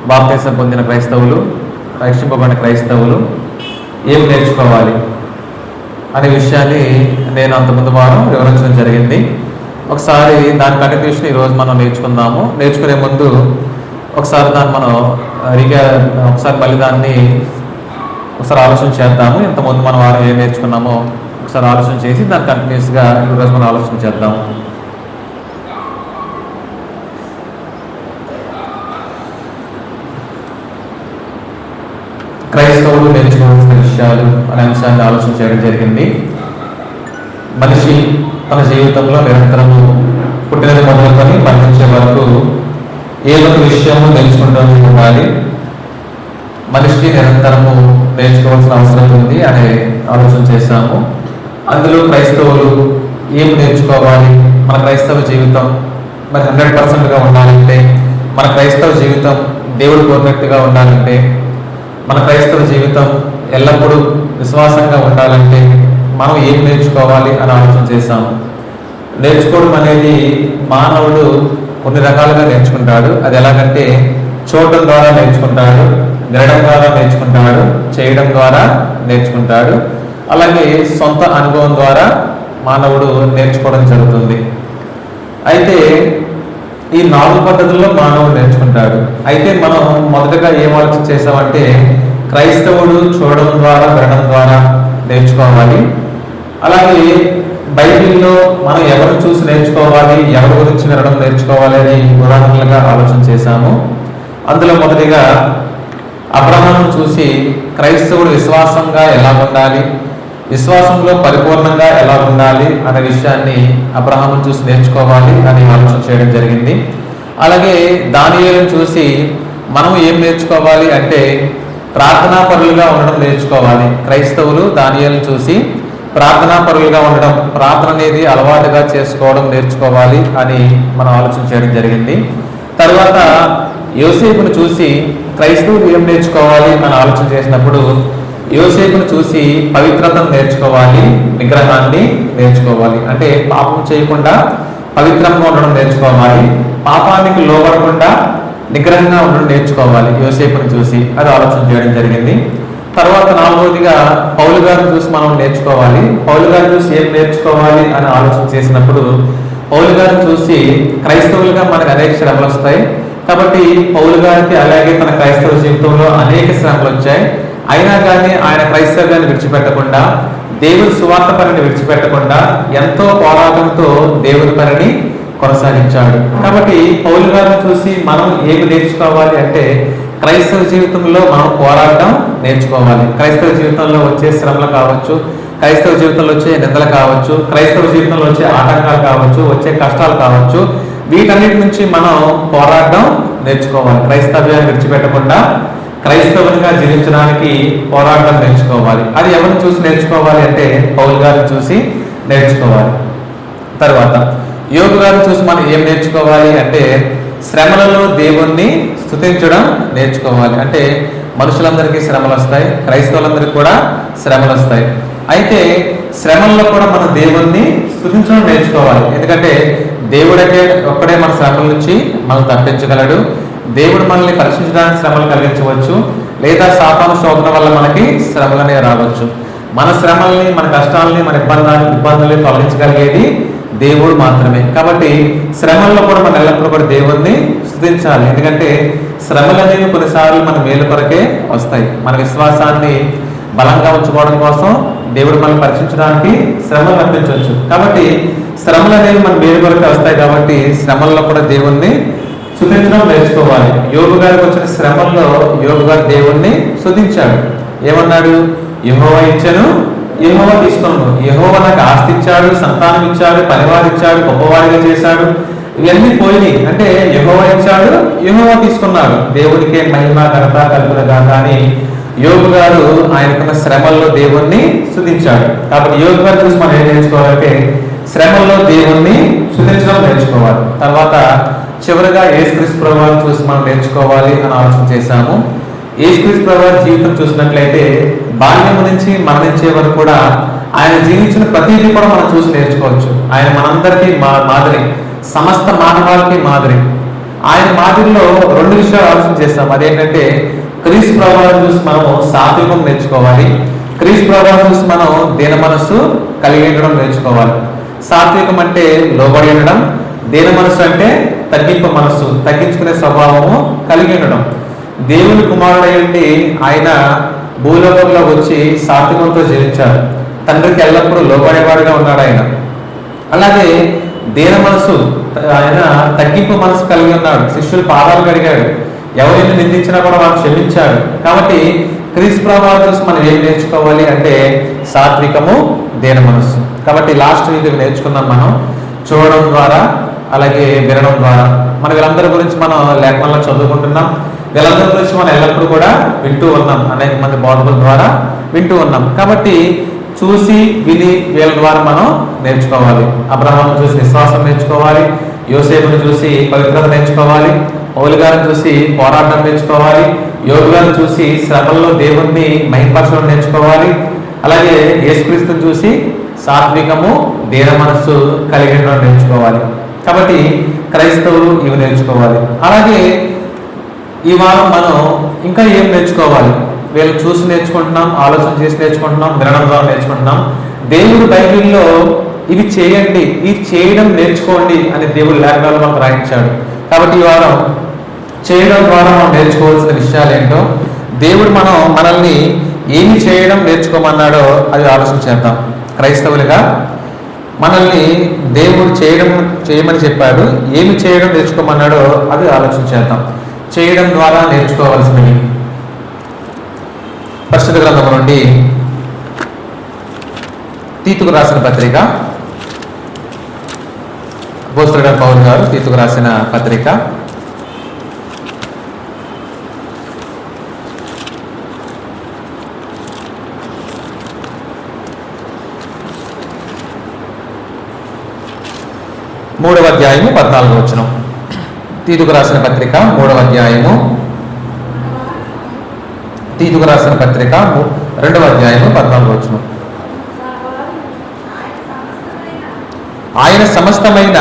బాప్తిసం పొందిన క్రైస్తవులు, రక్షింపబడిన క్రైస్తవులు ఏం నేర్చుకోవాలి అనే విషయాన్ని నేను అంతకుముందు వారం వివరించడం జరిగింది. ఒకసారి దాని కంటిన్యూషన్ ఈరోజు మనం నేర్చుకుందాము. నేర్చుకునే ముందు ఒకసారి దాన్ని మనం ఒకసారి మళ్ళీ దాన్ని ఒకసారి ఆలోచన చేద్దాము. ఇంతకుముందు మనం వారం ఏం నేర్చుకున్నామో ఒకసారి ఆలోచన చేసి దాన్ని కంటిన్యూస్గా ఈరోజు మనం ఆలోచన చేద్దాము. క్రైస్తవులు నేర్చుకోవాల్సిన విషయాలు అనే అంశాన్ని ఆలోచన చేయడం జరిగింది. మనిషి తన జీవితంలో నిరంతరము పుట్టినది మొదలుకొని మరణించే వరకు ఏదో ఒక విషయము నేర్చుకుంటూ ఉండాలి. మనిషికి నిరంతరము నేర్చుకోవాల్సిన అవసరం ఉంది అనే ఆలోచన చేశాము. అందులో క్రైస్తవులు ఏం నేర్చుకోవాలి, మన క్రైస్తవ జీవితం మరి 100%గా ఉండాలంటే, మన క్రైస్తవ జీవితం దేవుడు కోరినట్టుగా ఉండాలంటే, మన క్రైస్తవ జీవితం ఎల్లప్పుడూ విశ్వాసంగా ఉండాలంటే మనం ఏం నేర్చుకోవాలి అని ఆలోచన చేశాము. నేర్చుకోవడం అనేది మానవుడు కొన్ని రకాలుగా నేర్చుకుంటాడు. అది ఎలాగంటే చూడడం ద్వారా నేర్చుకుంటాడు, వినడం ద్వారా నేర్చుకుంటాడు, చేయడం ద్వారా నేర్చుకుంటాడు. అలాగే సొంత అనుభవం ద్వారా మానవుడు నేర్చుకోవడం జరుగుతుంది. అయితే ఈ 4 పద్ధతుల్లో మానవుడు నేర్చుకుంటాడు. అయితే మనం మొదటగా ఏం ఆలోచన చేసామంటే క్రైస్తవుడు చూడడం ద్వారా వినడం ద్వారా నేర్చుకోవాలి. అలాగే బైబిల్లో మనం ఎవరు చూసి నేర్చుకోవాలి, ఎవరి గురించి వినడం నేర్చుకోవాలి అని ఉదాహరణలుగా ఆలోచన చేశాము. అందులో మొదటిగా అబ్రహామును చూసి క్రైస్తవుడు విశ్వాసంగా ఎలా ఉండాలి, విశ్వాసంలో పరిపూర్ణంగా ఎలా ఉండాలి అనే విషయాన్ని అబ్రహామును చూసి నేర్చుకోవాలి అని ఆలోచన చేయడం జరిగింది. అలాగే దానియేలును చూసి మనం ఏం నేర్చుకోవాలి అంటే ప్రార్థనాపరులుగా ఉండడం నేర్చుకోవాలి. క్రైస్తవులు దానియేలును చూసి ప్రార్థనాపరులుగా ఉండడం, ప్రార్థన అనేది అలవాటుగా చేసుకోవడం నేర్చుకోవాలి అని మనం ఆలోచన చేయడం జరిగింది. తర్వాత యోసేపును చూసి క్రైస్తవులు ఏం నేర్చుకోవాలి అని ఆలోచన చేసినప్పుడు యోసేపును చూసి పవిత్రతను నేర్చుకోవాలి, నిగ్రహాన్ని నేర్చుకోవాలి. అంటే పాపం చేయకుండా పవిత్రంగా ఉండడం నేర్చుకోవాలి, పాపానికి లోబడకుండా నిగ్రహంగా ఉండడం నేర్చుకోవాలి యోసేపును చూసి. అది ఆలోచన చేయడం జరిగింది. తర్వాత 4వదిగా పౌలు గారిని చూసి మనం నేర్చుకోవాలి. పౌలు గారిని చూసి ఏం నేర్చుకోవాలి అని ఆలోచన చేసినప్పుడు పౌలు గారిని చూసి క్రైస్తవులుగా మనకు అనేక శ్రమలు వస్తాయి. కాబట్టి పౌలు గారికి అలాగే తన క్రైస్తవ జీవితంలో అనేక శ్రమలు వచ్చాయి. అయినా కానీ ఆయన క్రైస్తవ్యాన్ని విడిచిపెట్టకుండా, దేవుని సువార్త పనిని విడిచిపెట్టకుండా ఎంతో పోరాటంతో దేవుని పనిని కొనసాగించాడు. కాబట్టి పౌలు గారిని చూసి మనం ఏమి నేర్చుకోవాలి అంటే క్రైస్తవ జీవితంలో మనం పోరాటం నేర్చుకోవాలి. క్రైస్తవ జీవితంలో వచ్చే శ్రమలు కావచ్చు, క్రైస్తవ జీవితంలో వచ్చే నిందలు కావచ్చు, క్రైస్తవ జీవితంలో వచ్చే ఆటంకాలు కావచ్చు, వచ్చే కష్టాలు కావచ్చు, వీటన్నిటి నుంచి మనం పోరాటం నేర్చుకోవాలి. క్రైస్తవ్యాన్ని విడిచిపెట్టకుండా క్రైస్తవునిగా జీవించడానికి పోరాటం నేర్చుకోవాలి. అది ఎవరిని చూసి నేర్చుకోవాలి అంటే పౌలు గారిని చూసి నేర్చుకోవాలి. తర్వాత యోబు గారిని చూసి మనం ఏం నేర్చుకోవాలి అంటే శ్రమలలో దేవుణ్ణి స్తుతించడం నేర్చుకోవాలి. అంటే మనుషులందరికీ శ్రమలు వస్తాయి, క్రైస్తవులందరికీ కూడా శ్రమలు వస్తాయి. అయితే శ్రమల్లో కూడా మనం దేవుణ్ణి స్తుతించడం నేర్చుకోవాలి. ఎందుకంటే దేవుడకే ఒక్కడే మన శ్రమల నుంచి మనం తప్పించగలడు. దేవుడు మనల్ని పరీక్షించడానికి శ్రమలు కలిగించవచ్చు, లేదా సాతాను శోధన వల్ల మనకి శ్రమలనే రావచ్చు. మన శ్రమల్ని, మన కష్టాలని, మన ఇబ్బందుల్ని తొలగించగలిగేది దేవుడు మాత్రమే. కాబట్టి శ్రమల్లో కూడా మనం ఎల్లప్పుడూ కూడా దేవుణ్ణి స్తుతించాలి. ఎందుకంటే శ్రమలు అనేవి కొన్నిసార్లు మన మేలు కొరకే వస్తాయి. మన విశ్వాసాన్ని బలంగా ఉంచుకోవడం కోసం దేవుడు మనం పరీక్షించడానికి శ్రమలు అనిపించవచ్చు. కాబట్టి శ్రమలు అనేవి మన మేలు కొరకే వస్తాయి. కాబట్టి శ్రమల్లో కూడా దేవుణ్ణి స్తుతించడం నేర్చుకోవాలి. యోబు గారికి వచ్చిన శ్రమల్లో యోబు గారు దేవుణ్ణి స్తుతించాడు. ఏమన్నాడు? యెహోవా ఇచ్చెను, యెహోవా తీసుకున్నాడు. యెహోవా నాకు ఆస్తి ఇచ్చాడు, సంతానం ఇచ్చాడు, పనివారు ఇచ్చాడు, గొప్పవాడిగా చేశాడు. ఇవన్నీ పోయినాయి. అంటే యెహోవా ఇచ్చాడు, యెహోవా తీసుకున్నాడు. దేవుడికే మహిమ ఘనత కలుగునుగా. కానీ యోబు గారు ఆయనకున్న శ్రమల్లో దేవుణ్ణి స్తుతించాడు. కాబట్టి యోబు గారు చూసి మనం ఏం నేర్చుకోవాలంటే శ్రమల్లో దేవుణ్ణి స్తుతించడం నేర్చుకోవాలి. తర్వాత చివరిగా యేసుక్రీస్తు ప్రభువుని చూసి మనం నేర్చుకోవాలి అని ఆలోచన చేశాము. యేసుక్రీస్తు ప్రభువు జీవితం చూసినట్లయితే బాల్యం నుంచి మరణించే వరకు కూడా ఆయన జీవించిన ప్రతిదీ కూడా మనం చూసి నేర్చుకోవచ్చు. ఆయన మనందరికీ మాదిరి, సమస్త మానవాళికి మాదిరి. ఆయన మాదిరిలో రెండు విషయాలు ఆలోచన చేస్తాం. అదేంటంటే క్రీస్తు ప్రభావం చూసి మనము సాత్వికం నేర్చుకోవాలి, క్రీస్తు ప్రభావం చూసి మనం దీన మనస్సు కలిగి ఉండడం నేర్చుకోవాలి. సాత్వికం అంటే లోబడి ఉండడం, దీన మనస్సు అంటే తగ్గింపు మనస్సు, తగ్గించుకునే స్వభావము కలిగి ఉండడం. దేవుని కుమారుడైండి ఆయన భూలోకంలో వచ్చి సాత్వికంతో జీవించాడు. తండ్రికి ఎల్లప్పుడూ లోబడేవాడుగా ఉన్నాడు ఆయన. అలాగే దీన మనసు, ఆయన తగ్గింపు మనసు కలిగి ఉన్నాడు. శిష్యులు పాదాలు కడిగాడు, ఎవరిని నిందించినా కూడా వాడు క్షమించాడు. కాబట్టి క్రీస్తు ప్రభావం చూసి మనం ఏం నేర్చుకోవాలి అంటే సాత్వికము, దీన మనస్సు. కాబట్టి లాస్ట్ వీక్ నేర్చుకున్నాం మనం చూడడం ద్వారా, అలాగే వినడం ద్వారా. మన వీళ్ళందరి గురించి మనం లేఖనాల్లో చదువుకుంటున్నాం, వీళ్ళందరి గురించి మనం ఎల్లప్పుడూ కూడా వింటూ ఉన్నాం, అనేక మంది బోధకుల ద్వారా వింటూ ఉన్నాం. కాబట్టి చూసి విని వీళ్ళ ద్వారా మనం నేర్చుకోవాలి. అబ్రహామును చూసి విశ్వాసం నేర్చుకోవాలి, యోసేపును చూసి పవిత్రత నేర్చుకోవాలి, పౌలు గారిని చూసి పోరాటం నేర్చుకోవాలి, యోగు గారిని చూసి శ్రమల్లో దేవుణ్ణి మహిమపరచడం నేర్చుకోవాలి, అలాగే యేసుక్రీస్తుని చూసి సాత్వికము, దీన మనస్సు కలిగి ఉండడం నేర్చుకోవాలి. కాబట్టి క్రైస్తవులు ఇవి నేర్చుకోవాలి. అలాగే ఈ వారం మనం ఇంకా ఏం నేర్చుకోవాలి? వీళ్ళు చూసి నేర్చుకుంటున్నాం, ఆలోచన చేసి నేర్చుకుంటున్నాం, వినడం ద్వారా నేర్చుకుంటున్నాం. దేవుడు బైబిల్లో ఇవి చేయండి, ఇవి చేయడం నేర్చుకోండి అని దేవుడు లేఖనాల్లో మనకు రాయించాడు. కాబట్టి ఈ వారం చేయడం ద్వారా మనం నేర్చుకోవాల్సిన విషయాలు ఏంటో, దేవుడు మనల్ని ఏమి చేయడం నేర్చుకోమన్నాడో అది ఆలోచన చేద్దాం. క్రైస్తవులుగా మనల్ని దేవుడు చేయమని చెప్పాడు, ఏమి చేయడం నేర్చుకోమన్నాడో అది ఆలోచన చేద్దాం. చేయడం ద్వారా నేర్చుకోవాల్సినవి పరిశుద్ధ గ్రంథం నుండి తీతుకు రాసిన పత్రిక, అపోస్తలుడైన పౌలు గారు తీతుకు రాసిన పత్రిక 3వ అధ్యాయము 14వ వచనం. తీతుకు రాసిన పత్రిక 3వ అధ్యాయము, తీతుకు రాసిన పత్రిక 2వ అధ్యాయము 14వ వచనం. ఆయన సమస్తమైన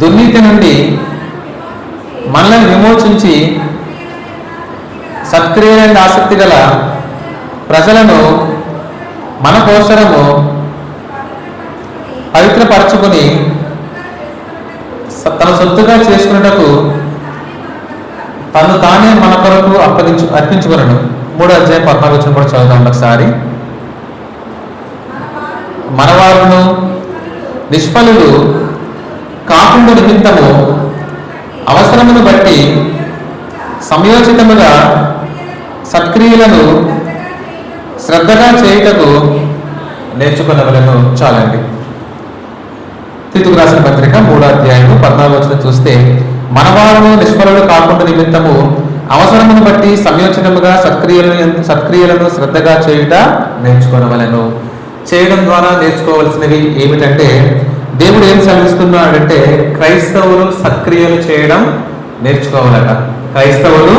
దుర్నీతి నుండి మనల్ని విమోచించి సత్క్రియలైన ఆసక్తి గల ప్రజలను మన కోసరము పవిత్రపరచుకుని తన సొత్తుగా చేసుకున్నటకు తను తానే మన కొరకు అర్పించుకున్నాడు. 3వ అధ్యాయం 14వ వచనం కూడా చదువుతాం ఒకసారి. మనవారును నిష్ఫలులు కాకుండా నిమిత్తము అవసరమును బట్టి సమయోచితముగా సత్క్రియలను శ్రద్ధగా చేయుటకు నేర్చుకునవలను. చాలండి. తీతుకు రాసిన పత్రిక 3వ అధ్యాయము 14వ వచనం చూస్తే, మనవారును నిష్ఫలులు కాకుండా నిమిత్తము అవసరమును బట్టి సమయోచితముగా సత్క్రియలను శ్రద్ధగా చేయుట నేర్చుకోవలను. చేయడం ద్వారా నేర్చుకోవాల్సినవి ఏమిటంటే, దేవుడు ఏం సెలవిస్తున్నాడంటే క్రైస్తవులు సత్క్రియలు చేయడం నేర్చుకోవాలట. క్రైస్తవులు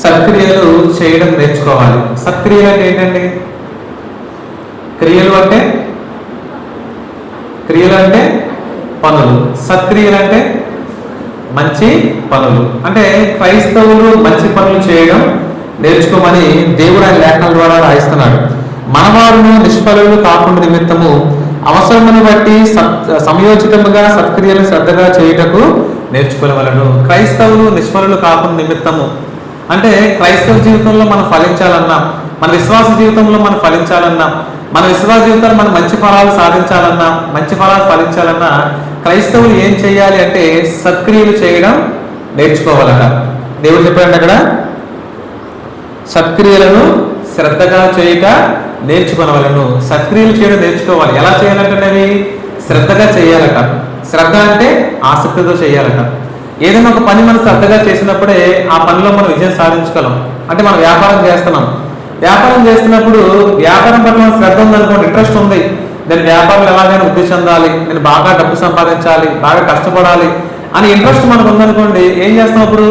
సత్క్రియలు చేయడం నేర్చుకోవాలి. సత్క్రియలు అంటే ఏంటండి? క్రియలు అంటే పనులు, సత్క్రియలు అంటే మంచి పనులు. అంటే క్రైస్తవులు మంచి పనులు చేయడం నేర్చుకోమని దేవుడు ఆయన లేఖనాల ద్వారా రాయిస్తున్నాడు. మనవారును నిష్ఫలులు కాకుండా నిమిత్తము అవసరమును బట్టి సమయోచితముగా సత్క్రియలు శ్రద్ధగా చేయుటకు నేర్చుకోవలను. క్రైస్తవులు నిష్ఫలులు కాకుండా నిమిత్తము అంటే క్రైస్తవ జీవితంలో మనం ఫలించాలన్నా, మన విశ్వాస జీవితంలో మనం ఫలించాలన్నా, మన విశ్వాస జీవితంలో మనం మంచి ఫలాలు సాధించాలన్నా, మంచి ఫలాలు ఫలించాలన్నా క్రైస్తవులు ఏం చేయాలి అంటే సత్క్రియలు చేయడం నేర్చుకోవాలట. దేవుడు చెప్పాడు అక్కడ, సత్క్రియలను శ్రద్ధగా చేయక నేర్చుకోవలను. సత్క్రియలు చేయడం నేర్చుకోవాలి. ఎలా చేయాలంటే అవి శ్రద్ధగా చేయాలట. శ్రద్ధ అంటే ఆసక్తితో చేయాలట. ఏదైనా ఒక పని మనం శ్రద్ధగా చేసినప్పుడే ఆ పనిలో మనం విజయం సాధించగలం. అంటే మనం వ్యాపారం చేస్తున్నాం, వ్యాపారం చేస్తున్నప్పుడు వ్యాపారం పట్ల శ్రద్ధ ఉందనుకోండి, ఇంట్రెస్ట్ ఉంది, నేను వ్యాపారంలో ఎలాగైనా వృద్ధి చెందాలి, నేను బాగా డబ్బు సంపాదించాలి, బాగా కష్టపడాలి అని ఇంట్రెస్ట్ మనకు ఉందనుకోండి, ఏం చేస్తాం? అప్పుడు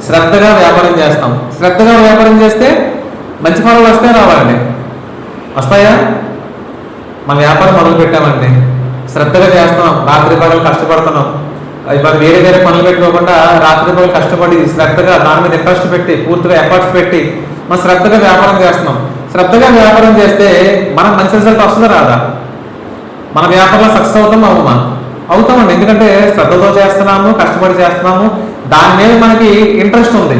శ్రద్ధగా వ్యాపారం చేస్తాం. శ్రద్ధగా వ్యాపారం చేస్తే మంచి ఫలాలు వస్తాయి, రావాలండి? వస్తాయా? మన వ్యాపారం మొదలు పెట్టామండి, శ్రద్ధగా చేస్తున్నాం, రాత్రి పగలు కష్టపడుతున్నాం, ఇవాళ వేరే వేరే పనులు పెట్టుకోకుండా రాత్రి పనులు కష్టపడి శ్రద్ధగా దాని మీద ఇంట్రెస్ట్ పెట్టి పూర్తిగా ఎఫర్ట్స్ పెట్టి మనం శ్రద్ధగా వ్యాపారం చేస్తున్నాం. శ్రద్ధగా వ్యాపారం చేస్తే మనకు మంచి రిజల్ట్ వస్తుందా రాదా? మన వ్యాపారంలో సక్సెస్ అవుతామా? అవుతామండి. ఎందుకంటే శ్రద్ధతో చేస్తున్నాము, కష్టపడి చేస్తున్నాము, దాని మీద మనకి ఇంట్రెస్ట్ ఉంది.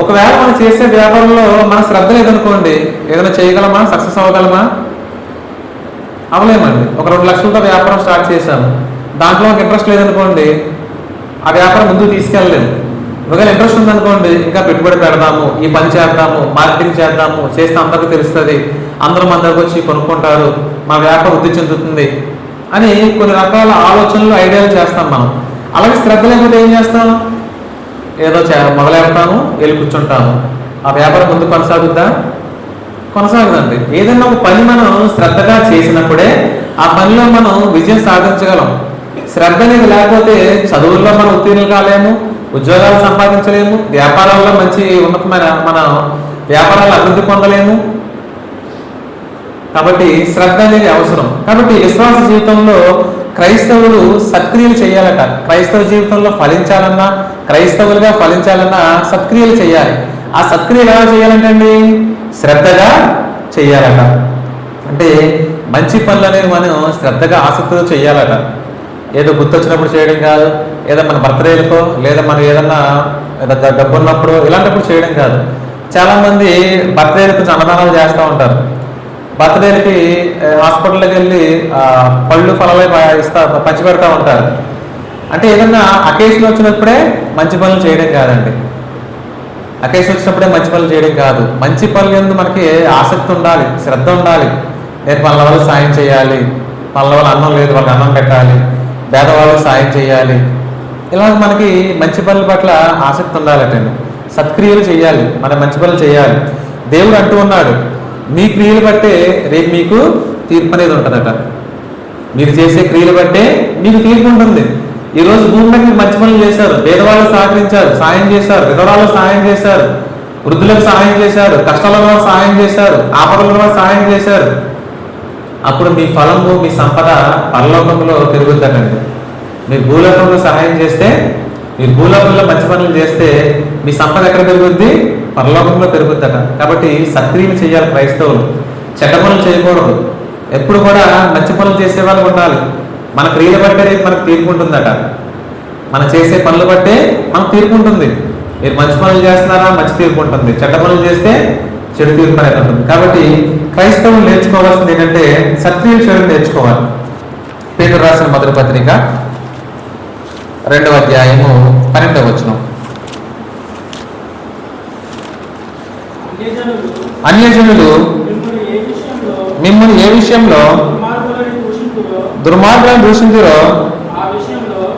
ఒకవేళ మనం చేసే వ్యాపారంలో మన శ్రద్ధ లేదనుకోండి, ఏదైనా చేయగలమా? సక్సెస్ అవ్వగలమా? అవలేమండి. ఒక 2 లక్షలతో వ్యాపారం స్టార్ట్ చేశాము, దాంట్లో ఒక ఇంట్రెస్ట్ లేదనుకోండి, ఆ వ్యాపారం ముందుకు తీసుకెళ్ళలేము. ఒకవేళ ఇంట్రెస్ట్ ఉందనుకోండి, ఇంకా పెట్టుబడి పెడదాము, ఈ పని చేద్దాము, మార్కెటింగ్ చేద్దాము, చేస్తే అందరికీ తెలుస్తుంది, అందరూ మన దగ్గరకు వచ్చి కొనుక్కుంటారు, మా వ్యాపారం వృద్ధి చెందుతుంది అని కొన్ని రకాల ఆలోచనలు, ఐడియాలు చేస్తాం మనం. అలాగే శ్రద్ధ లేకపోతే ఏం చేస్తాం? ఏదో మొదలెడతాము, వెళ్ళి కూర్చుంటాము. ఆ వ్యాపారం ముందు కొనసాగుద్దా? కొనసాగదండి. ఏదైనా ఒక పని మనం శ్రద్ధగా చేసినప్పుడే ఆ పనిలో మనం విజయం సాధించగలం. శ్రద్ధ అనేది లేకపోతే చదువుల్లో మనం ఉత్తీర్ణులు కాలేము, ఉద్యోగాలు సంపాదించలేము, వ్యాపారాల్లో మంచి ఉన్నతమైన మన వ్యాపారాలు అభివృద్ధి పొందలేము. కాబట్టి శ్రద్ధ అనేది అవసరం. కాబట్టి విశ్వాస జీవితంలో క్రైస్తవులు సత్క్రియలు చేయాలట. క్రైస్తవ జీవితంలో ఫలించాలన్నా, క్రైస్తవులుగా ఫలించాలన్నా సత్క్రియలు చేయాలి. ఆ సత్క్రియలు ఎలా చేయాలంటే శ్రద్ధగా చేయాలట. అంటే మంచి పనులు అనేవి మనం శ్రద్ధగా ఆసక్తితో చేయాలట. ఏదో గుర్తొచ్చినప్పుడు చేయడం కాదు, ఏదో మన బర్త్డేలకో లేదా మనం ఏదన్నా డబ్బు ఉన్నప్పుడు ఇలాంటప్పుడు చేయడం కాదు. చాలామంది బర్త్డేలకు కొంచెం అన్నదానాలు చేస్తూ ఉంటారు. బర్త్డేలకి హాస్పిటల్కి వెళ్ళి పళ్ళు ఫలాలు పంచి పెడతా ఉంటారు. అంటే ఏదన్నా అకేషన్ వచ్చినప్పుడే మంచి పనులు చేయడం కాదండి. అకేషన్ వచ్చినప్పుడే మంచి పనులు చేయడం కాదు. మంచి పనులు ఎందుకు మనకి ఆసక్తి ఉండాలి, శ్రద్ధ ఉండాలి. నేను పనుల వల్ల సాయం చేయాలి, పనుల వల్ల అన్నం లేదు వాళ్ళకి అన్నం పెట్టాలి, పేదవాళ్ళకి సాయం చేయాలి, ఇలాగ మనకి మంచి పనుల పట్ల ఆసక్తి ఉండాలటండి. సత్క్రియలు చేయాలి, మన మంచి పనులు చేయాలి. దేవుడు అంటూ ఉన్నాడు, మీ క్రియలు బట్టే రేపు మీకు తీర్పు అనేది ఉంటుందట. మీరు చేసే క్రియలు బట్టే మీకు తీర్పు ఉంటుంది. ఈరోజు భూమికి మీరు మంచి పనులు చేశారు, పేదవాళ్ళకు సహకరించారు, సాయం చేశారు, విధవరాలకు సాయం చేశారు, వృద్ధులకు సహాయం చేశారు, కష్టాలలో సహాయం చేశారు, ఆపదలలో సహాయం చేశారు. అప్పుడు మీ ఫలము, మీ సంపద పరలోకంలో పెరుగుతుందండి. మీరు భూలోకంలో సహాయం చేస్తే, మీరు భూలోకంలో మంచి పనులు చేస్తే మీ సంపద ఎక్కడ పెరుగుద్ది? పరలోకంలో పెరుగుద్దట. కాబట్టి సత్క్రియలు చేయాలి క్రైస్తవులు. చెడ్డ పనులు చేయకూడదు. ఎప్పుడు కూడా మంచి పనులు చేసే వాళ్ళు ఉండాలి. మన క్రియలు బట్టే రేపు మనకు తీర్పు ఉంటుందట. మనం చేసే పనులు బట్టే మనకు తీర్పు ఉంటుంది. మీరు మంచి పనులు చేస్తున్నారా, మంచి తీర్పు ఉంటుంది. చెడ్డ పనులు చేస్తే చెడు తీర్పు అనేది ఉంటుంది. కాబట్టి క్రైస్తవులు నేర్చుకోవాల్సింది ఏంటంటే సత్క్రియలు చేయడం నేర్చుకోవాలి. పేతురు రాసిన మొదటి పత్రిక 2వ అధ్యాయము 12వ వచనం. అన్యజనులు మిమ్మల్ని ఏ విషయంలో దుర్మార్గులను దూషించురో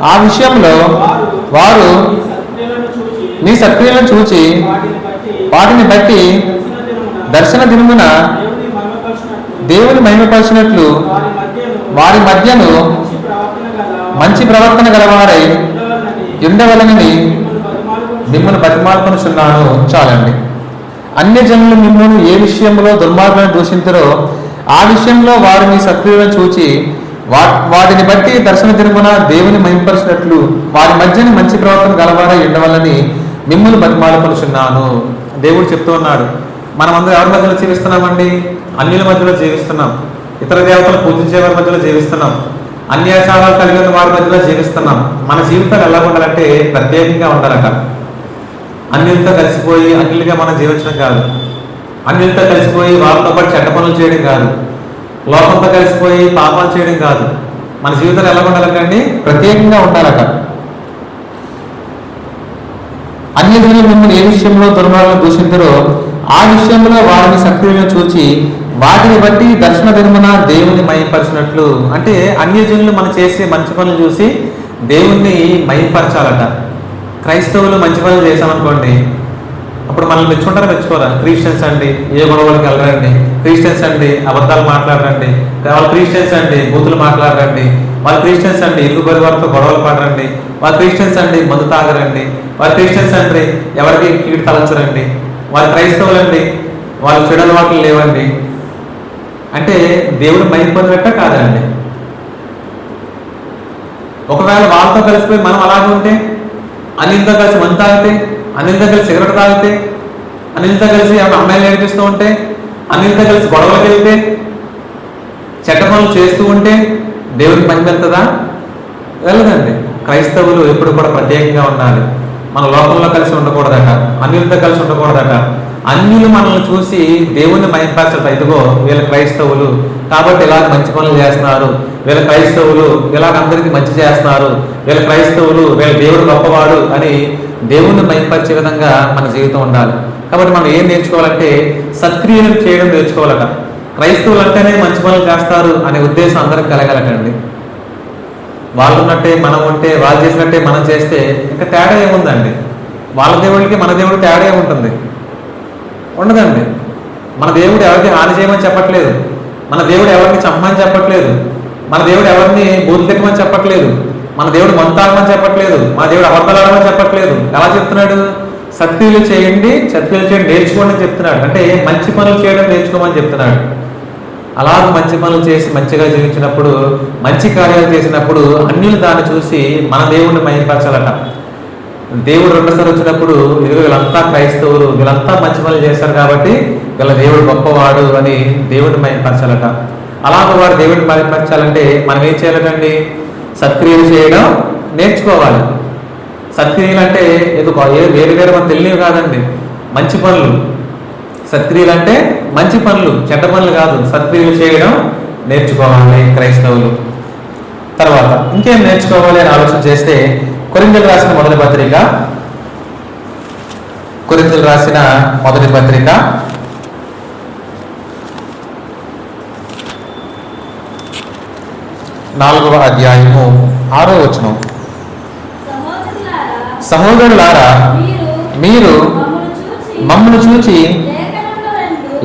ఆ విషయంలో వారు నీ సత్క్రియలను చూచి వాటిని బట్టి దర్శన దినమున దేవుని మహిమపరిచినట్లు వారి మధ్యను మంచి ప్రవర్తన గలవారై ఉండవలనని మిమ్మల్ని బతిమాలుకొనుచున్నాను. చాలండి. అన్యజనులు మిమ్మల్ని ఏ విషయంలో దుర్మార్గులను దూషించురో ఆ విషయంలో వారు మీ సత్క్రియలను చూచి వాటిని బట్టి దర్శన దినమున దేవుని మహిమపరిచినట్లు వారి మధ్యన మంచి ప్రవర్తన గలవారై ఉండవలని మిమ్మల్ని బతిమాలుకొనుచున్నాను. దేవుడు చెప్తూ ఉన్నాడు. మనమందరం ఎవరి మధ్యలో జీవిస్తున్నామండి? అన్యుల మధ్యలో జీవిస్తున్నాం. ఇతర దేవతలు పూజించే వారి మధ్యలో జీవిస్తున్నాం. అన్యాచారాలు కలిగిన వారి మధ్యలో జీవిస్తున్నాం. మన జీవితాలు ఎలా ఉండాలంటే ప్రత్యేకంగా ఉండాలట. అన్యులతో కలిసిపోయి అన్యులుగా మనం జీవించడం కాదు. అన్యులతో కలిసిపోయి వాళ్ళతో పాటు చెడ్డ పనులు చేయడం కాదు. లోకంతో కలిసిపోయి పాపాలు చేయడం కాదు. మన జీవితాలు ఎలా ఉండాలంటే ప్రత్యేకంగా ఉండాలట. అన్యజనులు మిమ్మల్ని ఏ విషయంలో దుర్మార్గులను దూషించురో ఆ విషయంలో వారిని సక్రియలను చూచి వాటిని బట్టి దర్శన దినమున దేవుని మహిమపరిచినట్లు. అంటే అన్యజనులు మనం చేసే మంచి పనులు చూసి దేవుణ్ణి మహిమపరచాలట. క్రైస్తవులు మంచి పనులు చేశామనుకోండి, అప్పుడు మనల్ని మెచ్చుకుంటారా, మెచ్చుకోరా? క్రిస్టియన్స్ అండి ఏ గొడవలకి వెళ్ళరండి, క్రిస్టియన్స్ అండి అబద్ధాలు మాట్లాడరండి, వాళ్ళు క్రిస్టియన్స్ అండి బూతులు మాట్లాడరండి, వాళ్ళు క్రిస్టియన్స్ అండి ఇరుగు పరివారితో గొడవలు పడరండి, వాళ్ళు క్రిస్టియన్స్ అండి మందు తాగరండి, వాళ్ళు క్రిస్టియన్స్ అండి ఎవరికి కీడు తలంచరండి, వాళ్ళు క్రైస్తవులండి వాళ్ళు చెడు అలవాట్లు లేవండి అంటే దేవుడు మహిమ పొందినట్ట కాదండి. ఒకవేళ వాళ్ళతో కలిసిపోయి మనం అలాగే ఉంటే, అనిల్తో కలిసి మందు తాగితే, అనిల్తో కలిసి సిగరెట్ తాగితే, అనిల్తో కలిసి అమ్మాయిలు నేర్పిస్తూ ఉంటే, అనిల్తో కలిసి గొడవలకు వెళ్తే, చెడ్డ పనులు చేస్తూ ఉంటే దేవుడికి పని వెళ్తుందా? వెళ్ళదండి. క్రైస్తవులు ఎప్పుడు కూడా ప్రత్యేకంగా ఉండాలి. మన లోకంలో కలిసి ఉండకూడదట, అన్యులతో కలిసి ఉండకూడదట. అన్యులు మనల్ని చూసి దేవుణ్ణి మహింపరచట, ఇదిగో వీళ్ళ క్రైస్తవులు కాబట్టి ఇలాగ మంచి పనులు చేస్తున్నారు, వీళ్ళ క్రైస్తవులు ఇలాగ అందరికీ మంచి చేస్తున్నారు, వీళ్ళ క్రైస్తవులు వీళ్ళ దేవుడు గొప్పవాడు అని దేవుణ్ణి మహింపరిచే విధంగా మన జీవితం ఉండాలి. కాబట్టి మనం ఏం నేర్చుకోవాలంటే సత్క్రియలు చేయడం నేర్చుకోవాలట. క్రైస్తవులు అంటేనే మంచి పనులు చేస్తారు అనే ఉద్దేశం అందరికి కలగలటండి. వాళ్ళు ఉన్నట్టే మనం ఉంటే, వాళ్ళు చేసినట్టే మనం చేస్తే ఇంకా తేడా ఏముందండి? వాళ్ళ దేవుడికి మన దేవుడికి తేడా ఏముంటుంది? ఉండదండి. మన దేవుడు ఎవరికి హాని చేయమని చెప్పట్లేదు, మన దేవుడు ఎవరిని చంపమని చెప్పట్లేదు, మన దేవుడు ఎవరిని బూతులు తిట్టమని చెప్పట్లేదు, మన దేవుడు మంతాడమని చెప్పట్లేదు, మన దేవుడు అబద్ధాలాడమని చెప్పట్లేదు. ఎలా చెప్తున్నాడు? సత్క్రియలు చేయండి, సత్క్రియలు చేయండి నేర్చుకోండి అని చెప్తున్నాడు. అంటే మంచి పనులు చేయడం నేర్చుకోమని చెప్తున్నాడు. అలాగ మంచి పనులు చేసి మంచిగా జీవించినప్పుడు, మంచి కార్యాలు చేసినప్పుడు అన్యులు దాన్ని చూసి మన దేవుడిని మహింపరచాలట. దేవుడు రెండోసారి వచ్చినప్పుడు ఇదిగో వీళ్ళంతా క్రైస్తవులు, వీళ్ళంతా మంచి పనులు చేస్తారు కాబట్టి వీళ్ళ దేవుడు గొప్పవాడు అని దేవుడిని మహింపరచాలట. అలాగ వాడు దేవుడిని మహింపరచాలంటే మనం ఏం చేయాలండి? సత్క్రియలు చేయడం నేర్చుకోవాలి. సత్క్రియలు అంటే వేరు వేరు మనం తెలియవు కాదండి, మంచి పనులు. సత్క్రియలు అంటే మంచి పనులు, చెడ్డ పనులు కాదు. సత్క్రియలు చేయడం నేర్చుకోవాలి క్రైస్తవులు. తర్వాత ఇంకేం నేర్చుకోవాలి అని ఆలోచన చేస్తే కొరింథీయులకు రాసిన మొదటి పత్రిక, కొరింథీయులకు రాసిన మొదటి పత్రిక 4వ అధ్యాయము 6వ వచనం. సహోదరులారా, మీరు మమ్మను చూచి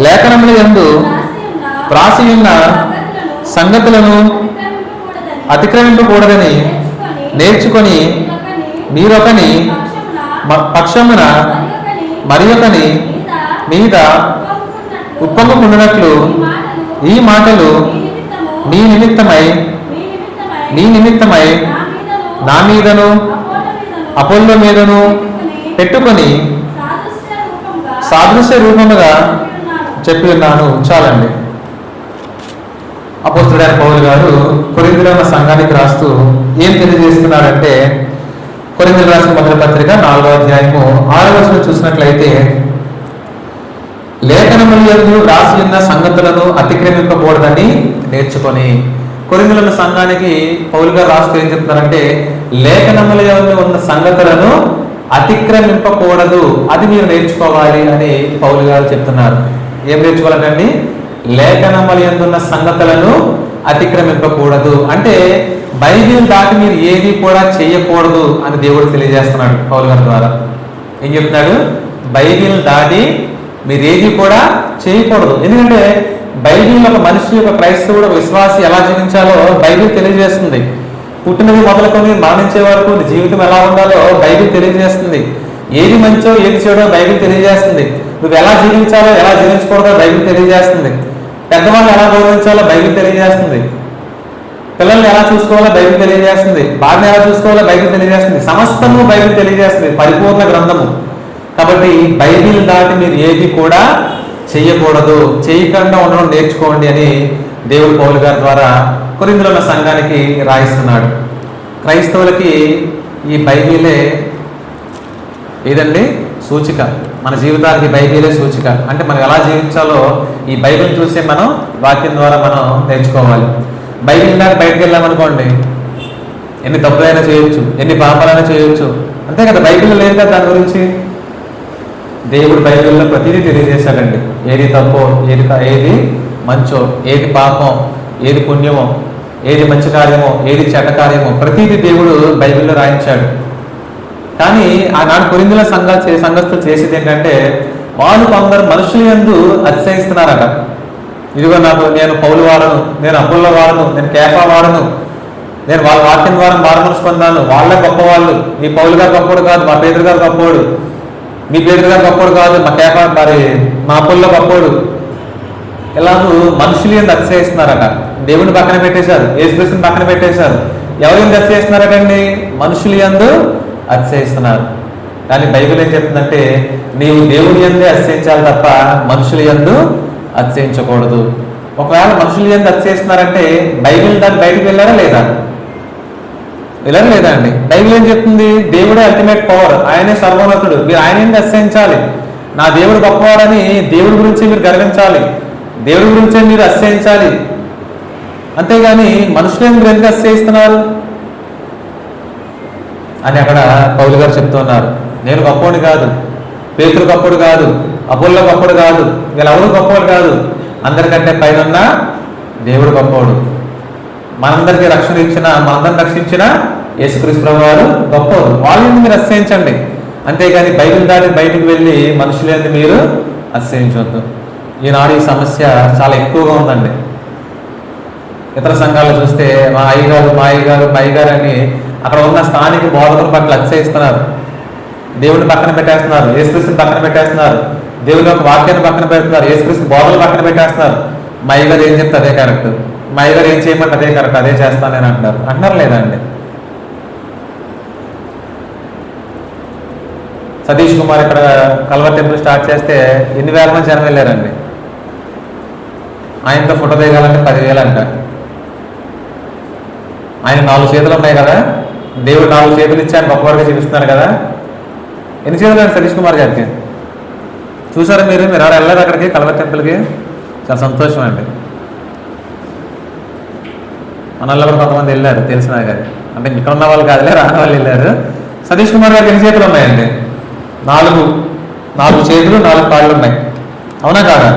లేఖనముల యందు వ్రాసి ఉన్న సంగతులను అతిక్రమింపకూడదని నేర్చుకొని మీరొకని పక్షమున మరియొకని మీద ఉప్పొంగుకున్నట్లు ఈ మాటలు మీ నిమిత్తమై నా మీదను అపోల్లో మీదను పెట్టుకొని సాదృశ్య రూపముగా చెప్పి ఉన్నాను. చాలండి. అపోస్తలుడైన పౌలు గారు కొరింథీయుల సంఘానికి రాస్తూ ఏం తెలియజేస్తున్నారంటే, కొరింథీయులకు రాసిన మొదటి పత్రిక 4వ అధ్యాయము 6వ వచనం చూసినట్లయితే, లేఖనముల యందు రాసి ఉన్న సంగతులను అతిక్రమింపకూడదని నేర్చుకొని. కొరింథీయుల సంఘానికి పౌలు గారు రాస్తూ ఏం చెప్తున్నారంటే, లేఖనముల యందు ఉన్న సంగతులను అతిక్రమింపకూడదు, అది మీరు నేర్చుకోవాలి అని పౌలు గారు చెప్తున్నారు. ఏం నేర్చుకోవాలండి? లేఖనముల యందు ఉన్న సంగతులను అతిక్రమింపకూడదు అంటే బైబిల్ దాటి మీరు ఏది కూడా చేయకూడదు అని దేవుడు తెలియజేస్తున్నాడు పౌలు గారి ద్వారా. ఏం చెప్తున్నాడు? బైబిల్ దాటి మీరు ఏది కూడా చేయకూడదు. ఎందుకంటే బైబిల్ ఒక మనిషి, ఒక క్రైస్తవుడు, ఒక విశ్వాసి ఎలా జీవించాలో బైబిల్ తెలియజేస్తుంది. పుట్టినది మొదలుకొని మరణించే వరకు జీవితం ఎలా ఉండాలో బైబిల్ తెలియజేస్తుంది. ఏది మంచో ఏది చెడో బైబిల్ తెలియజేస్తుంది. నువ్వు ఎలా జీవించాలో ఎలా జీవించకూడదో బైబిల్ తెలియజేస్తుంది. పెద్దవాళ్ళు ఎలా గౌరవించాలో బైబిల్ తెలియజేస్తుంది. పిల్లల్ని ఎలా చూసుకోవాలో బైబిల్ తెలియజేస్తుంది. భార్యను ఎలా చూసుకోవాలో బైబిల్ తెలియజేస్తుంది. సమస్తము బైబిల్ తెలియజేస్తుంది, పరిపూర్ణ గ్రంథము. కాబట్టి బైబిల్ దాటి మీరు ఏది కూడా చెయ్యకూడదు, చేయకుండా ఉండడం నేర్చుకోండి అని దేవుడు పౌలు గారి ద్వారా కొరింథీయుల ఉన్న సంఘానికి రాయిస్తున్నాడు. క్రైస్తవులకి ఈ బైబిలే ఏదండి? సూచిక. మన జీవితానికి బైబిలే సూచిక. అంటే మనం ఎలా జీవించాలో ఈ బైబిల్ చూసి మనం వాక్యం ద్వారా మనం నేర్చుకోవాలి. బైబిల్ దాకా బయటకు వెళ్ళామనుకోండి, ఎన్ని తప్పులైనా చేయొచ్చు, ఎన్ని పాపాలైనా చేయొచ్చు, అంతే కదా. బైబిల్ లేదు కదా దాని గురించి. దేవుడు బైబిల్లో ప్రతిదీ తెలియజేశాడండి. ఏది తప్పో, ఏది మంచో, ఏది పాపం, ఏది పుణ్యమో, ఏది మంచి కార్యమో, ఏది చెడ్డ కార్యమో ప్రతిదీ దేవుడు బైబిల్లో రాయించాడు. కానీ ఆనాడు కొరింథీయుల సంఘస్థులు చేసేది ఏంటంటే, వాళ్ళు కొందరు మనుషుల యందు అతిశయిస్తున్నారట. ఇదిగో నేను పౌలు వాడను, నేను అపోల్లో వాడను, నేను కేఫా వాడను, నేను వాళ్ళ వాక్యం ద్వారా మారుమనసు పొందాను, వాళ్ళే గొప్పవాళ్ళు, మీ పౌలు గారు గొప్పవాడు కాదు, మా పేదరు గారు గొప్పవాడు, మీ పేదరు గారు గొప్పవాడు కాదు, మా కేఫా మా అపోల్లో గొప్పవాడు. ఇలాగూ మనుషులు యందు అతిశయిస్తున్నారట. దేవుని పక్కన పెట్టేశారు, యేసుక్రీస్తుని పక్కన పెట్టేశారు. ఎవరు ఎందుకు అతిశయిస్తున్నారటండి? మనుషులు యందు అతిశయిస్తున్నారు. కానీ బైబిల్ ఏం చెప్తుందంటే నీవు దేవుని యందే అతిశయించాలి తప్ప మనుషుల యందు అతిశయించకూడదు. ఒకవేళ మనుషులు యందు అతిశయిస్తున్నారంటే బైబిల్ దాన్ని బయటకు వెళ్ళారా లేదా? వెళ్ళారా లేదా అండి? బైబిల్ ఏం చెప్తుంది? దేవుడే అల్టిమేట్ పవర్, ఆయనే సర్వోన్నతుడు, మీరు ఆయన యందు అతిశయించాలి. నా దేవుడు గొప్పవాడని దేవుడి గురించి మీరు గర్వించాలి, దేవుడి గురించే మీరు అతిశయించాలి. అంతేగాని మనుషులు మీరు ఎందుకు అతిశయిస్తున్నారు అని అక్కడ పౌలు గారు చెప్తున్నారు. నేను గొప్పవాడు కాదు, పేతురు గొప్పడు కాదు, అపోల్లో గొప్పడు కాదు, వీళ్ళెవరు గొప్పవాడు కాదు, అందరికంటే పైన దేవుడు గొప్పవాడు. మనందరికీ రక్షణ ఇచ్చిన, మనందరిని రక్షించిన యేసుక్రీస్తు ప్రభువు వారు గొప్పవాడు. వాళ్ళని మీరు అతిశయించండి, అంతేగాని బైబిల్ దాటి బయటికి వెళ్ళి మనుషులని మీరు అతిశయించవద్దు. ఈనాడు ఈ సమస్య చాలా ఎక్కువగా ఉందండి. ఇతర సంఘాలు చూస్తే మా అయ్యగారు అని అక్కడ ఉన్న స్థానిక బోధకుల పట్ల అతిశయిస్తున్నారు. దేవుడిని పక్కన పెట్టేస్తున్నారు, యేసుక్రీస్తుని పక్కన పెట్టేస్తున్నారు, దేవుని యొక్క వాక్యాన్ని పక్కన పెడుతున్నారు, యేసుక్రీస్తు బోధనలు పక్కన పెట్టేస్తున్నారు. మా అయ్యగారు ఏం చెప్తే అదే కరెక్ట్, మా అయ్యగారు ఏం చేయమంటే అదే కరెక్ట్, అదే చేస్తానని అంటున్నారు లేదా అండి? సతీష్ కుమార్ ఇక్కడ కల్వర్ టెంపుల్ స్టార్ట్ చేస్తే ఎన్ని వేల మంది జనం వెళ్ళారండి. ఆయనతో ఫోటో దిగాలంటే 10,000 అంట. ఆయన 4 చేతులు ఉన్నాయి కదా, దేవుడు 4 చేతులు ఇచ్చి ఆయన గొప్పవాడిగా చూపిస్తున్నారు కదా. ఎన్ని చేతులు అండి సతీష్ కుమార్ గారికి? చూసారా మీరు ఎవరు వెళ్ళారు అక్కడికి కల్వర్ టెంపుల్కి? చాలా సంతోషం అండి. మనల్లో కూడా కొంతమంది వెళ్ళారు తెలిసిన గారు, అంటే ఇక్కడ ఉన్న వాళ్ళు కాదులే, రాని వాళ్ళు వెళ్ళారు. సతీష్ కుమార్ గారికి ఎన్ని చేతులు ఉన్నాయండి? 4 చేతులు 4 కాళ్ళు ఉన్నాయి. అవునా కాదా?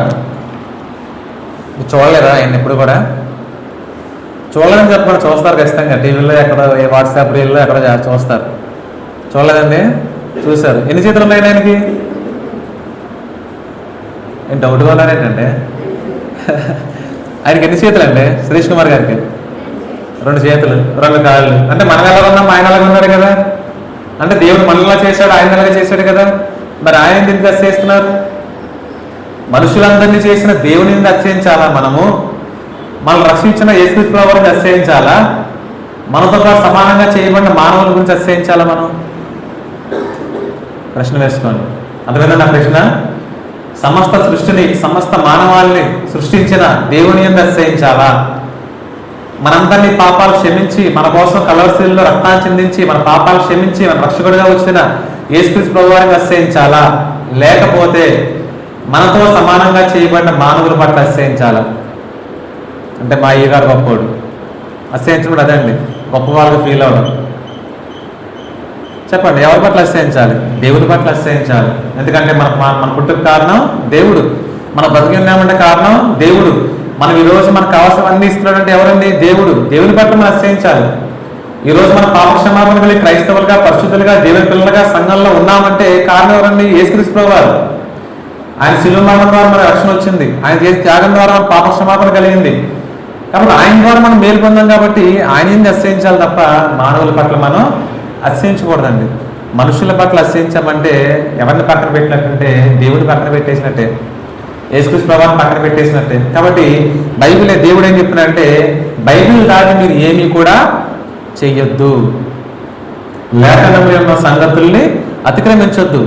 చూడలేదా ఆయన ఎప్పుడు కూడా? చూడలేదని చెప్పకుండా చూస్తారు ఖచ్చితంగా, టీవీలో ఎక్కడ, వాట్సాప్ రీల్లో ఎక్కడ చూస్తారు. చూడలేదండి? చూశారు. ఎన్ని చేతులు ఉన్నాయి ఆయనకి? ఏం డౌట్గా ఉన్నారేంటంటే ఆయనకి ఎన్ని చేతులు అండి సతీష్ కుమార్ గారికి? 2 చేతులు 2 కాళ్ళు. అంటే మనం ఎలా ఉన్నాం, ఆయన ఎలాగ ఉన్నారు కదా. అంటే దేవుడు మనలా చేశాడు, ఆయన ఎలాగ చేశాడు కదా. మరి ఆయన ఎందుకు అతిశయిస్తున్నారు? మనుషులందరినీ చేసిన దేవుని అతిశయించాలా మనము? మనల్ని రక్షించిన యేసుక్రీస్తు ప్రభువుని అతిశయించాలా? మనతో పాటు సమానంగా చేయబడిన మానవుల గురించి అతిశయించాలా మనం? ప్రశ్న వేసుకోండి. అర్థమైందా నా ప్రశ్న? సమస్త సృష్టిని, సమస్త మానవాళిని సృష్టించిన దేవుని యందు అతిశయించాలా? మనందరినీ పాపాలు క్షమించి మన కోసం కలవరిశిలలో రక్తాన్ని చిందించి మన పాపాలు క్షమించి మన రక్షకుడిగా వచ్చిన యేసుక్రీస్తు ప్రభువుని అతిశయించాలా? లేకపోతే మనతో సమానంగా చేయబడిన మానవుల పట్ల అతిశయించాలా? అంటే మా అయ్యగారు గొప్పవాడు, అతిశయించడం అదండి గొప్ప వాళ్ళకి ఫీల్ అవ్వడం. చెప్పండి, ఎవరి పట్ల అతిశయించాలి? దేవుడి పట్ల అతిశయించాలి. ఎందుకంటే మన పుట్టుక కారణం దేవుడు, మన బతికినామంటే కారణం దేవుడు, మనం ఈరోజు మనకు కావాల్సినవన్నీ ఇస్తున్నాడంటే ఎవరండి? దేవుడు. దేవుని పట్ల మనం అతిశయించాలి. ఈరోజు మన పాపక్షమాపణ కలిగి క్రైస్తవులుగా, పరిశుద్ధులుగా, దేవుని పిల్లలుగా సంఘంలో ఉన్నామంటే కారణం ఎవరండి? యేసుక్రీస్తు ప్రభువారు. ఆయన శిలువ మరణం ద్వారా మన రక్షణ వచ్చింది, ఆయన చేసే త్యాగం ద్వారా మన పాపక్షమాపణ కలిగింది. కాబట్టి ఆయన ద్వారా మనం మేలు పొందాం. కాబట్టి ఆయన ఏంది అతిశయించాలి తప్ప మానవుల పట్ల మనం అతిశయించకూడదండి. మనుషుల పట్ల అతిశయించామంటే ఎవరిని పక్కన పెట్టినట్టుంటే దేవుడిని పక్కన పెట్టేసినట్టే, యేసుక్రీస్తు ప్రభువుని పక్కన పెట్టేసినట్టే. కాబట్టి బైబిల్ దేవుడు ఏం చెప్తున్నాడంటే బైబిల్ దాటి మీరు ఏమీ కూడా చెయ్యొద్దు, లేఖనంలో ఉన్న సంగతుల్ని అతిక్రమించొద్దు.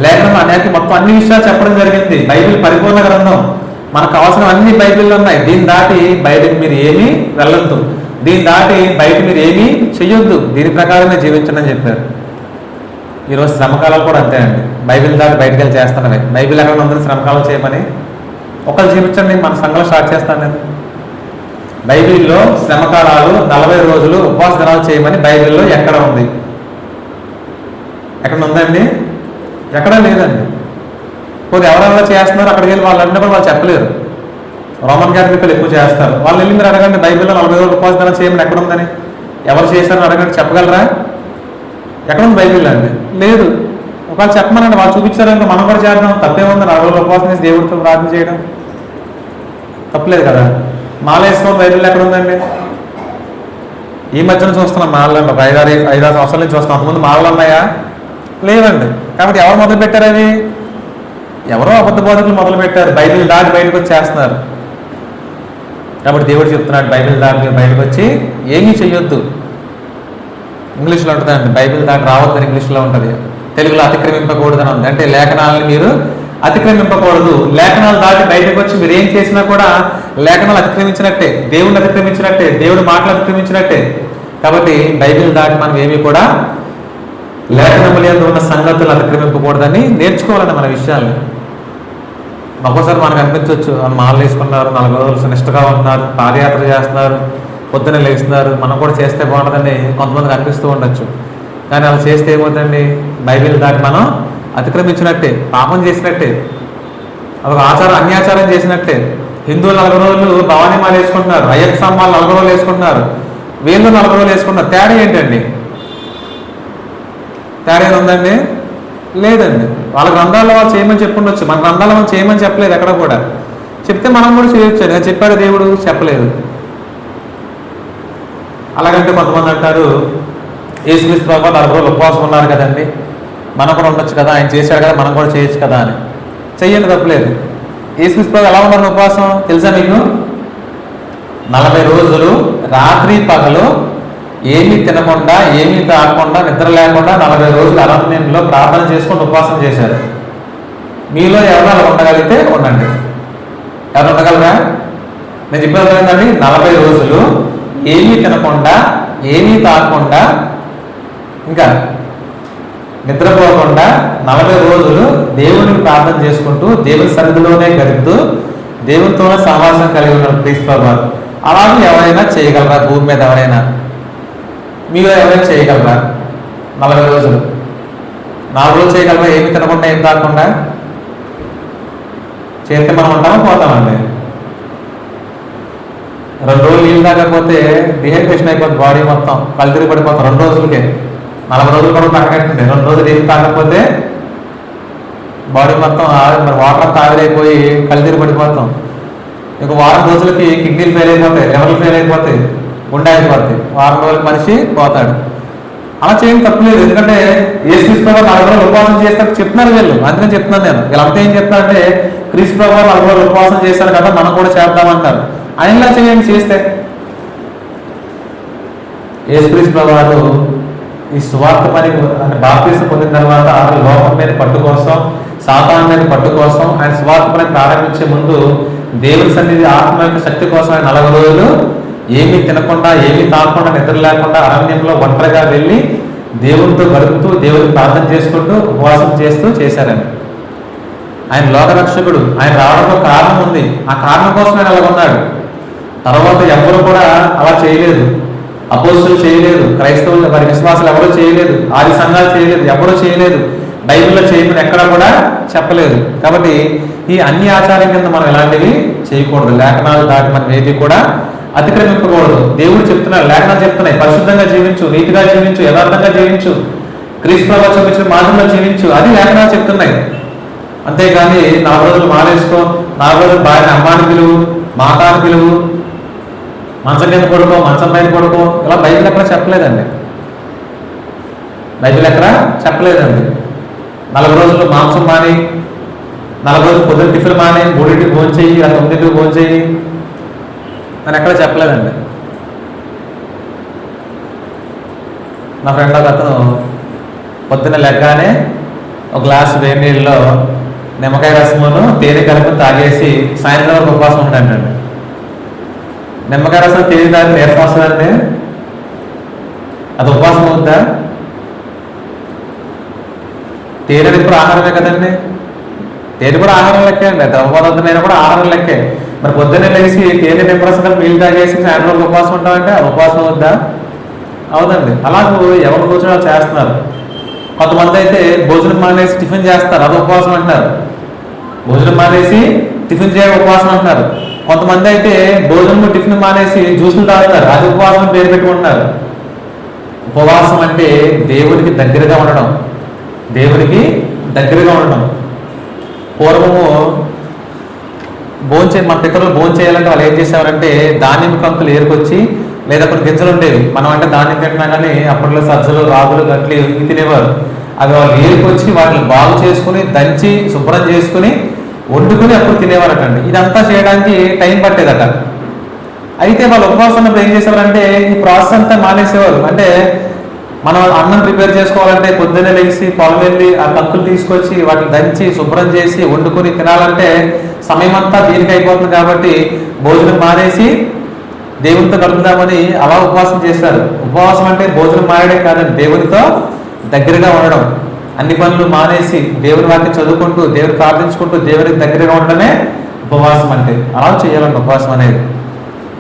లేఖనం అనేక మొత్తం అన్ని విషయాలు చెప్పడం జరిగింది. బైబిల్ పరిపూర్ణ గ్రంథం, మనకు కావాల్సిన అన్ని బైబిల్లో ఉన్నాయి. దీన్ని దాటి బయటకు మీరు ఏమీ వెళ్ళొద్దు, దీన్ని దాటి బయట మీరు ఏమీ చెయ్యొద్దు, దీని ప్రకారమే జీవించండి అని చెప్పారు. ఈరోజు శ్రమకాలాలు కూడా అంతే అండి. బైబిల్ దాటి బయటకు వెళ్ళి చేస్తున్నవి. బైబిల్ ఎక్కడ ఉందని శ్రమకాలం చేయమని ఒకళ్ళు జీవించండి, మన సంఘంలో స్టార్ట్ చేస్తాను నేను. బైబిల్లో శ్రమకాలాలు 40 రోజులు ఉపవాస దినాలు చేయమని బైబిల్లో ఎక్కడ ఉంది? ఎక్కడ ఉందండి? ఎక్కడా లేదండి. పోతే ఎవరెవరో చేస్తున్నారు, అక్కడికి వెళ్ళి వాళ్ళు అన్నప్పుడు వాళ్ళు చెప్పలేరు. రోమన్ క్యాథలిక్లు ఎక్కువ చేస్తారు. వాళ్ళు వెళ్ళి మీరు అడగండి బైబిల్లో 40 రోజులు ఉపవాస దినాలు చేయమని ఎక్కడ ఉందని, ఎవరు చేశారని అడగండి, చెప్పగలరా? ఎక్కడ ఉంది బైబిల్ అండి? లేదు. ఒకవేళ చెప్పమనండి, వాళ్ళు చూపించారంటే మనం కూడా చేద్దాం, తప్పేముంది? 40 రోజులు ఉపవాసం చేసి దేవుడితో ప్రార్థన చేయడం తప్పలేదు కదా. మాల వేసుకోవడం బైబిల్లో ఎక్కడ ఉందండి? ఈ మధ్యన చూస్తున్నాం మాలండి, ఒక 5-6 సంవత్సరాల నుంచి చూస్తున్నాం. అంతకుముందు మాలలు ఉన్నాయా? లేవండి. కాబట్టి ఎవరు మొదలు పెట్టారు? అవి ఎవరో అబద్ధ బోధకులు మొదలు పెట్టారు. బైబిల్ దాటి బయటకు వచ్చి చేస్తున్నారు. కాబట్టి దేవుడు చెప్తున్నాడు బైబిల్ దాటి బయటకు వచ్చి ఏమీ చెయ్యొద్దు. ఇంగ్లీష్లో ఉంటుందండి, బైబిల్ దాటి రావద్దని ఇంగ్లీష్లో ఉంటుంది, తెలుగులో అతిక్రమింపకూడదని ఉంది. అంటే లేఖనాలను మీరు అతిక్రమింపకూడదు. లేఖనాలు దాటి బయటకు వచ్చి మీరు ఏం చేసినా కూడా లేఖనాలు అతిక్రమించినట్టే, దేవుడిని అతిక్రమించినట్టే, దేవుడి మాటలు అతిక్రమించినట్టే. కాబట్టి బైబిల్ దాటి మనం ఏమీ కూడా లేఖనముల యందు ఉన్న సంగతులు అతిక్రమింపకూడదని నేర్చుకోవాలని మన విషయాలు. ఒక్కోసారి మనకు అనిపించవచ్చు, వాళ్ళు మాలలు వేసుకున్నారు, 40 రోజులు నిష్ఠగా ఉంటున్నారు, పాదయాత్ర చేస్తున్నారు, పొద్దున్నే లేస్తున్నారు, మనం కూడా చేస్తే బాగుంటుందని కొంతమందికి అనిపిస్తూ ఉండొచ్చు. కానీ అలా చేస్తే ఏమవుతుందండి, బైబిల్ దాటి మనం అతిక్రమించినట్టే, పాపం చేసినట్టే, అదొక ఆచారం, అన్యాచారం చేసినట్టే. హిందువులు 40 రోజులు భవానీ మాల వేసుకుంటున్నారు, అయ్యప్ప స్వామి 40 రోజులు వేసుకుంటున్నారు, వీళ్ళు 40 రోజులు వేసుకుంటున్నారు. తేడా ఏంటండి? తేడా ఏది ఉందండి? లేదండి. వాళ్ళ గ్రంథాల్లో వాళ్ళు చేయమని చెప్పుండొచ్చు, మన గ్రంథాల్లో మనం చేయమని చెప్పలేదు ఎక్కడ కూడా. చెప్తే మనం కూడా చేయొచ్చు, నేను చెప్పాడు దేవుడు, చెప్పలేదు. అలాగంటే కొంతమంది అంటారు, యేసుక్రీస్తు ప్రభువు 40 రోజులు ఉపవాసం ఉన్నారు కదండి, మనం కూడా ఉండొచ్చు కదా, ఆయన చేశాడు కదా, మనం కూడా చేయొచ్చు కదా అని. చెయ్యండి, తప్పలేదు. యేసుక్రీస్తు ప్రభువు ఎలా ఉన్నారు ఉపవాసం తెలుసా మీకు? 40 రోజులు రాత్రి పగలు ఏమీ తినకుండా, ఏమీ తాగకుండా, నిద్ర లేకుండా 40 రోజులు అరణ్యంలో ప్రార్థన చేసుకుని ఉపవాసం చేశారు. మీలో ఎవరు అలా ఉండగలిగితే ఉండండి. ఎవరు ఉండగలరా? నేను చెప్పేది ఏంటండి, 40 రోజులు ఏమీ తినకుండా, ఏమీ తాగకుండా, ఇంకా నిద్రపోకుండా 40 రోజులు దేవునికి ప్రార్థన చేసుకుంటూ, దేవుని సన్నిధిలోనే గడుపుతూ, దేవునితోనే సహవాసం కలిగి ఉన్నారు క్రీస్తు ప్రభువు. అలాగే ఎవరైనా చేయగలరా? భూమి మీద ఎవరైనా, మీరు ఎవరైనా చేయగలరా? 40 రోజులు 4 రోజులు చేయగలరా? ఏమి తినకుండా, ఏం తాగకుండా చేస్తే మనం ఉంటామో పోతామండి. 2 రోజులు నీళ్ళు తాగకపోతే డిహైడ్రేషన్ అయిపోతుంది, బాడీ మొత్తం కళ్ళు పడిపోతాం 2 రోజులకే. 40 రోజులు కూడా తాగకండి. 2 రోజులు నీళ్ళు తాగకపోతే బాడీ మొత్తం మరి వాటర్ తాగిరైపోయి కళ్ళు పడిపోతాం. ఇంక వారం రోజులకి కిడ్నీలు ఫెయిల్ అయిపోతాయి, లివర్లు ఫెయిల్ అయిపోతాయి, గుండె అయిపోతాయి, వారం రోజులకి మనిషి పోతాడు. అలా చేయడం తప్పలేదు. ఎందుకంటే యేసుక్రీస్తు ప్రభువు 40 రోజులు ఉపవాసం చేస్తారు చెప్తున్నారు వీళ్ళు, అందుకని చెప్తున్నాను నేను. వీళ్ళంతా ఏం చెప్తారంటే, క్రీస్తు ప్రభువు 40 రోజులు ఉపవాసం చేశారు కదా, మనం కూడా చేద్దామంటారు. ఆయనలా చేయండి చేస్తే. యేసుక్రీస్తు ప్రభువు ఈ సువార్త పని అంటే బాప్తిసం పొందిన తర్వాత లోకం మీద పట్టు కోసం, సాతాను మీద పట్టు కోసం ఆయన సువార్త పని ప్రారంభించే ముందు దేవుని సన్నిధి ఆత్మ యొక్క శక్తి కోసం ఆయన 40 రోజులు ఏమీ తినకుండా, ఏమీ తాగకుండా, నిద్ర లేకుండా అరణ్యంలో ఒంటరిగా వెళ్ళి దేవునితో గడుపుతూ, దేవుడిని ప్రార్థన చేసుకుంటూ, ఉపవాసం చేస్తూ చేశారని. ఆయన లోకరక్షకుడు, ఆయన రావడానికి కారణం ఉంది, ఆ కారణం కోసం ఆయన అలా ఉన్నాడు. తర్వాత ఎవరు కూడా అలా చేయలేదు. అపోస్తులు చేయలేదు, క్రైస్తవులు వారి విశ్వాసాలు ఎవరూ చేయలేదు, ఆది సంఘాలు చేయలేదు, ఎవరూ చేయలేదు, బైబిల్లో చేయమని ఎక్కడా కూడా చెప్పలేదు. కాబట్టి ఈ అన్ని ఆచారం కింద మనం ఎలాంటివి చేయకూడదు. లేఖనాలు దాటి మనం ఏది కూడా అతిక్రమింపకూడదు. దేవుడు చెప్తున్నాడు, లేఖనాలు చెప్తున్నాయి, పరిశుద్ధంగా జీవించు, నీతిగా జీవించు, యథార్థంగా జీవించు, క్రీస్తు ప్రభువు చూపించిన మార్గంలో జీవించు, అది లేఖనాలు చెప్తున్నాయి. అంతేగాని 4 రోజులు మానేసుకో, 4 రోజులు భార్య అమ్మాని పిలువు, మాతాని పిలువు, మంచం కింద పడుకో, మంచం పైన పడుకో, ఇలా బైబిల్ ఎక్కడ చెప్పలేదండి. బైబిల్ ఎక్కడ చెప్పలేదండి. 40 రోజులు మాంసం మాని, 40 రోజులు పొద్దున్న టిఫిన్ మాని, 3ంటికి భోజనం చెయ్యి, 9ంటికి భోజనం చెయ్యి అని ఎక్కడ చెప్పలేదండి. నా ఫ్రెండ్ ఒక అతను పొద్దున్న లెగ్గానే ఒక గ్లాసు వేడి నీళ్ళలో నిమ్మకాయ రసమును తేనె కలిపి తాగేసి సాయంత్రం వరకు ఉపవాసం ఉంటాడండి. నిమ్మకాయ రసం తేనె తాగితే నీరసం వస్తుందండి, అది ఉపవాసం అవుతుందా? తేనె ఇప్పుడు ఆహారమే కదండి, తేనె కూడా ఆహారం లెక్కే అండి, ద్రవపదార్థమైన కూడా ఆహారం లెక్కే. మరి పొద్దున్నే లేచి తేనె నిమ్మరసం నీళ్ళు తాగేసి సాయంత్రం వరకు ఉపవాసం ఉంటామంటే అది ఉపవాసం అవుద్దా? అవుదండి. అలాగూ ఎవరు భోజనాలు చేస్తున్నారు. కొంతమంది అయితే భోజనం మానేసి టిఫిన్ చేస్తారు, అది ఉపవాసం అంటారు. భోజనం మానేసి టిఫిన్ చేయడం ఉపవాసం అంటారు. కొంతమంది అయితే భోజనం టిఫిన్ మానేసి జ్యూసులు తాగుతారు, అది ఉపవాసం పేరు పెట్టుకుంటారు. ఉపవాసం అంటే దేవుడికి దగ్గరగా ఉండడం, దేవుడికి దగ్గరగా ఉండడం. పూర్వము మన పితరులు భోజనం చేయాలంటే వాళ్ళు ఏం చేసేవారంటే దానిమ్మ కంకులు ఏరుకొచ్చి, లేదా కొన్ని గింజలు ఉండేవి, మనం అంటే ధాన్యం తింటున్నా కానీ అప్పట్లో సజ్జలు, రాగులు, గట్లు ఇవి తినేవారు. అవి వాళ్ళు ఏరుకొచ్చి వాటిని బాగు చేసుకుని, దంచి శుభ్రం చేసుకుని, వండుకుని అప్పుడు తినేవారటండి. ఇదంతా చేయడానికి టైం పట్టేదట. అయితే వాళ్ళు ఉపవాసం ఉన్నప్పుడు ఏం చేసేవారంటే ఈ ప్రాసెస్ అంతా మానేసేవారు. అంటే మనం అన్నం ప్రిపేర్ చేసుకోవాలంటే పొద్దున్నే లేచి పొలం వెళ్ళి ఆ కంకులు తీసుకొచ్చి వాటిని దంచి శుభ్రం చేసి వండుకొని తినాలంటే సమయం అంతా దీనికి అయిపోతుంది. కాబట్టి భోజనం మానేసి దేవునితో గడుపుదామని అలా ఉపవాసం చేశారు. ఉపవాసం అంటే భోజనం మానేయడం కాదండి, దేవునితో దగ్గరగా ఉండడం. అన్ని పనులు మానేసి దేవుని వాక్యం చదువుకుంటూ, దేవుని ప్రార్థించుకుంటూ దేవునికి దగ్గరగా ఉండడమే ఉపవాసం అంటే. అలా చేయాలండి ఉపవాసం అనేది.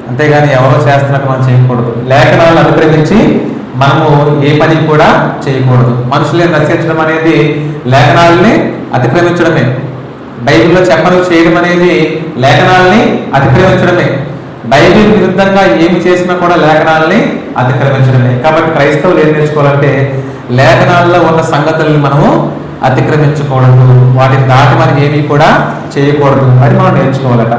అంతేగాని ఎవరో చేస్తున్నట్టు మనం చేయకూడదు. లేఖనాలను అనుగ్రహించి మనము ఏ పని కూడా చేయకూడదు. మనుషుల్ని నశించడం అనేది లేఖనాలని అతిక్రమించడమే. బైబిల్లో చెప్పను చేయడం అనేది లేఖనాలని అతిక్రమించడమే. బైబిల్ విరుద్ధంగా ఏమి చేసినా కూడా లేఖనాలని అతిక్రమించడమే. కాబట్టి క్రైస్తవులు ఏం నేర్చుకోవాలంటే లేఖనాల్లో ఉన్న సంగతులను మనము అతిక్రమించకూడదు, వాటిని దాటి మనకి ఏమీ కూడా చేయకూడదు అని మనం నేర్చుకోవాలట.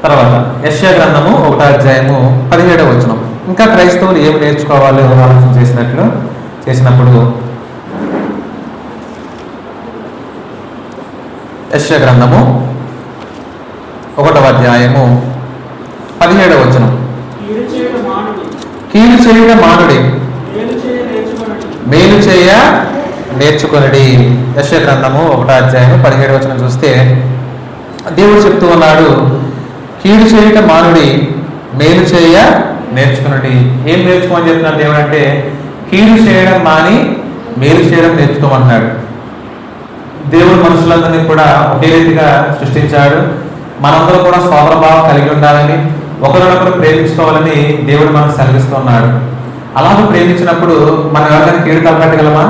తర్వాత యెషయా గ్రంథము 1వ అధ్యాయము 17వ వచనం. ఇంకా క్రైస్తవులు ఏమి నేర్చుకోవాలి ఆలోచన చేసినప్పుడు యెషయా గ్రంథము 1వ అధ్యాయము 17వ వచనం. కీడు చేయుట మానుడి, మేలు చేయ నేర్చుకొనడి. యెషయా గ్రంథము 1వ అధ్యాయము 17వ వచనం చూస్తే దేవుడు చెప్తూ ఉన్నాడు, కీడు చేయుట మానుడి, మేలు చేయ నేర్చుకున్నది. ఏం నేర్చుకోమని చెప్తున్నాడు దేవుడు అంటే కీడు చేయడం మాని మేలు చేయడం నేర్చుకోమంటున్నాడు. దేవుడు మనుషులందరినీ కూడా ఒకే రీతిగా సృష్టించాడు. మనందరూ కూడా సోదరభావం కలిగి ఉండాలని, ఒకరినొకరు ప్రేమించుకోవాలని దేవుడు మనకు సెలవిస్తున్నాడు. అలాగే ప్రేమించినప్పుడు మనం ఎవరికైనా కీడు తలపెట్టగలమా?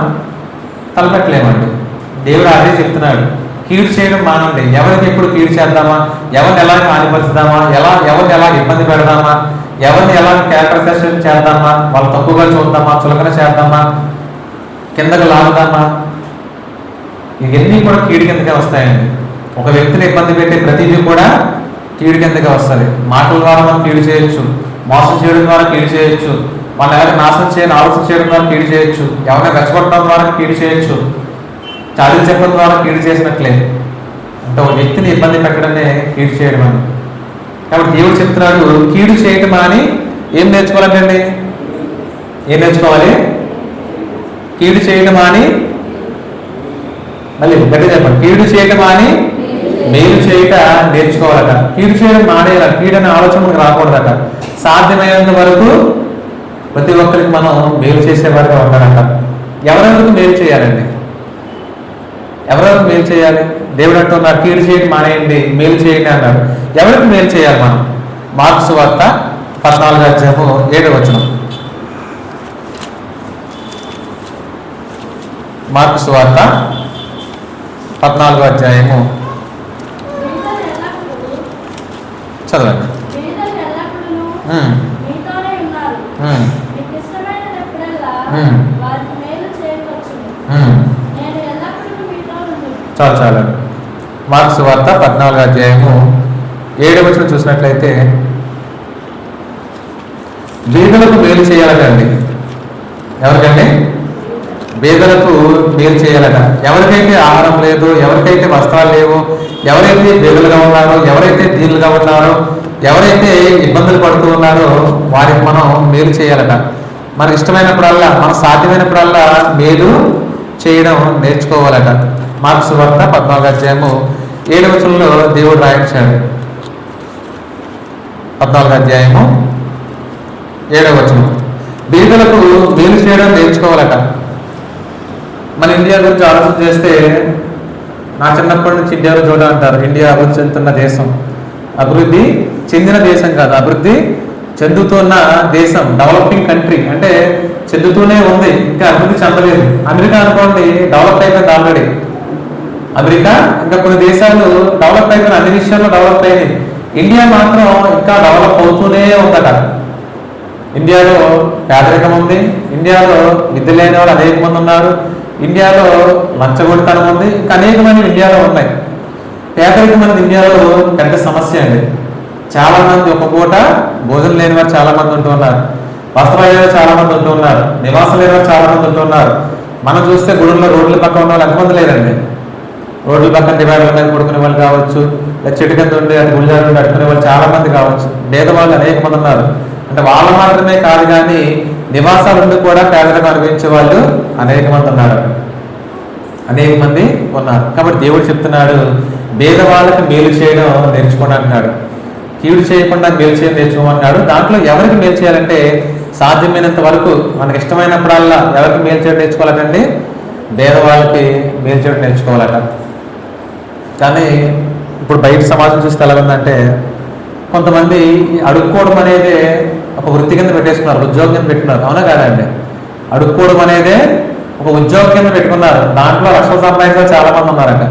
తలపెట్టలేమండి. దేవుడు అదే చెప్తున్నాడు, కీడు చేయడం మానండి. ఎవరికి ఎప్పుడు కీడు చేద్దామా, ఎవరిని ఎలా హానిపరుచుదామా, ఎవరిని ఎలా ఇబ్బంది పెడదామా, ఎవరిని ఎలా క్యారెక్టరైజేషన్ చేద్దామా, వాళ్ళు తక్కువగా చూద్దామా, చులకన చేద్దామా, కిందకు లాగుదామా, ఇవన్నీ కూడా కీడు కిందకే వస్తాయండి. ఒక వ్యక్తిని ఇబ్బంది పెట్టే ప్రతిదీ కూడా కీడు కిందకే వస్తుంది. మాటల ద్వారా మనం కీడు చేయొచ్చు, మోసం చేయడం ద్వారా కీడు చేయొచ్చు, వాళ్ళని ఎవరైనా నాశనం చేయని ఆలోచన చేయడం ద్వారా కీడు చేయొచ్చు, ఎవరైనా రెచ్చగొట్టడం ద్వారా కీడు చేయొచ్చు, చాడీలు చెప్పడం ద్వారా కీడు చేసినట్లే. అంటే ఒక వ్యక్తిని ఇబ్బంది పెట్టడమే కీడు చేయడం అని. కాబట్టి దేవుడు చెప్తున్నాడు, కీడు చేయటం అని ఏం నేర్చుకోవాలంటే ఏం నేర్చుకోవాలి? కీడు చేయటం అని, మళ్ళీ గట్టి చెప్పండి, కీడు చేయటం అని మేలు చేయట నేర్చుకోవాలట. కీడు చేయడం మానేయాల, కీడు అనే ఆలోచన మనకు రాకూడదట. సాధ్యమైనంత వరకు ప్రతి ఒక్కరికి మనం మేలు చేసేవారుగా ఉండాలట. ఎవరెవరికి మేలు చేయాలండి? ఎవరెవరికి మేలు చేయాలి? దేవుడు అంటున్నాడు, కీడు చేయడం మానేయండి, మేలు చేయండి అన్నాడు. ఎవరికి మేలు చేయాలి మనం? మార్కు సువార్త 14వ అధ్యాయము 7వ వచనం. మార్కు సువార్త 14వ అధ్యాయము చదవండి. చాలు. మార్కు సువార్త 14వ అధ్యాయము 7వ వచనం చూసినట్లయితే బీదలకు మేలు చేయాలండి. ఎవరికండి? బీదలకు మేలు చేయాలట. ఎవరికైతే ఆహారం లేదు, ఎవరికైతే వస్త్రాలు లేవు, ఎవరైతే బీదలుగా ఉన్నారో, ఎవరైతే దీనులుగా ఉన్నారో, ఎవరైతే ఇబ్బందులు పడుతూ ఉన్నారో వారికి మనం మేలు చేయాలట. మనకి ఇష్టమైనప్పుడల్లా, మనకు సాధ్యమైనప్పుడల్లా మేలు చేయడం నేర్చుకోవాలట. మార్కు సువార్త 14వ అధ్యాయము 7వ వచనంలో దేవుడు రాయించాడు. 14వ అధ్యాయము 7వ వచనం, బీదలకు మేలు చేయడం నేర్చుకోవాలట. మన ఇండియా గురించి ఆలోచన చేస్తే, నా చిన్నప్పటి నుంచి ఇండియాలో చూడాలంటారు, ఇండియా అభివృద్ధి చెందుతున్న దేశం. అభివృద్ధి చెందిన దేశం కాదు, అభివృద్ధి చెందుతున్న దేశం, డెవలపింగ్ కంట్రీ. అంటే చెందుతూనే ఉంది, ఇంకా అభివృద్ధి చెందలేదు. అమెరికా అనుకోండి, డెవలప్ అయిపోయింది ఆల్రెడీ. అమెరికా ఇంకా కొన్ని దేశాలు డెవలప్ అయిపోయిన, అన్ని విషయాల్లో డెవలప్ అయినాయి. ఇండియా మాత్రం ఇంకా డెవలప్ అవుతూనే ఉందట. ఇండియాలో పేదరికం ఉంది, ఇండియాలో విద్య లేని వాళ్ళు అనేక మంది ఉన్నారు, ఇండియాలో లంచగొడితనం ఉంది, ఇంకా అనేకమైన ఇండియాలో ఉన్నాయి. పేదరికం అనేది ఇండియాలో పెద్ద సమస్య అండి. చాలా మంది ఒక పూట భోజనం లేని వారు చాలా మంది ఉంటూ ఉన్నారు, వస్త్రాలు లేని వారు చాలా మంది ఉంటూ ఉన్నారు, నివాసం లేని వారు చాలా మంది ఉంటూ ఉన్నారు. మనం చూస్తే గుడుల్లో రోడ్ల పక్కన ఉన్న వాళ్ళు ఎంతమంది లేరండి. రోడ్ల పక్కన డివైడర్ల మీద పడుకునే వాళ్ళు కావచ్చు, చెట్టు కింద ఉండి అది గుళ్ళ నుండి అడుకునే వాళ్ళు చాలా మంది కావచ్చు. పేదవాళ్ళు అనేక మంది ఉన్నారు. అంటే వాళ్ళు మాత్రమే కాదు, కానీ నివాసాలు ఉండి కూడా పేదలకు అనుభవించే వాళ్ళు అనేక మంది ఉన్నారు, అనేక మంది ఉన్నారు. కాబట్టి దేవుడు చెప్తున్నాడు, పేదవాళ్ళకి మేలు చేయడం నేర్చుకోండి అంటున్నాడు, కీడు చేయకుండా మేలు చేయడం నేర్చుకోమన్నాడు. దాంట్లో ఎవరికి మేలు చేయాలంటే సాధ్యమైనంత వరకు మనకి ఇష్టమైనప్పుడల్లా ఎవరికి మేలు చేయడం నేర్చుకోవాలంటే పేదవాళ్ళకి మేలు చేయడం నేర్చుకోవాలట. కానీ ఇప్పుడు బయట సమాజం చూస్తే ఎలా ఉందంటే, కొంతమంది అడుక్కోవడం అనేది ఒక వృత్తి కింద పెట్టేసుకున్నారు, ఉద్యోగం కింద పెట్టుకున్నారు. అవునా కాదండి? అడుక్కోవడం అనేది ఒక ఉద్యోగం కింద పెట్టుకున్నారు. దాంట్లో లక్షలు సంపాదించే చాలా మంది ఉన్నారట.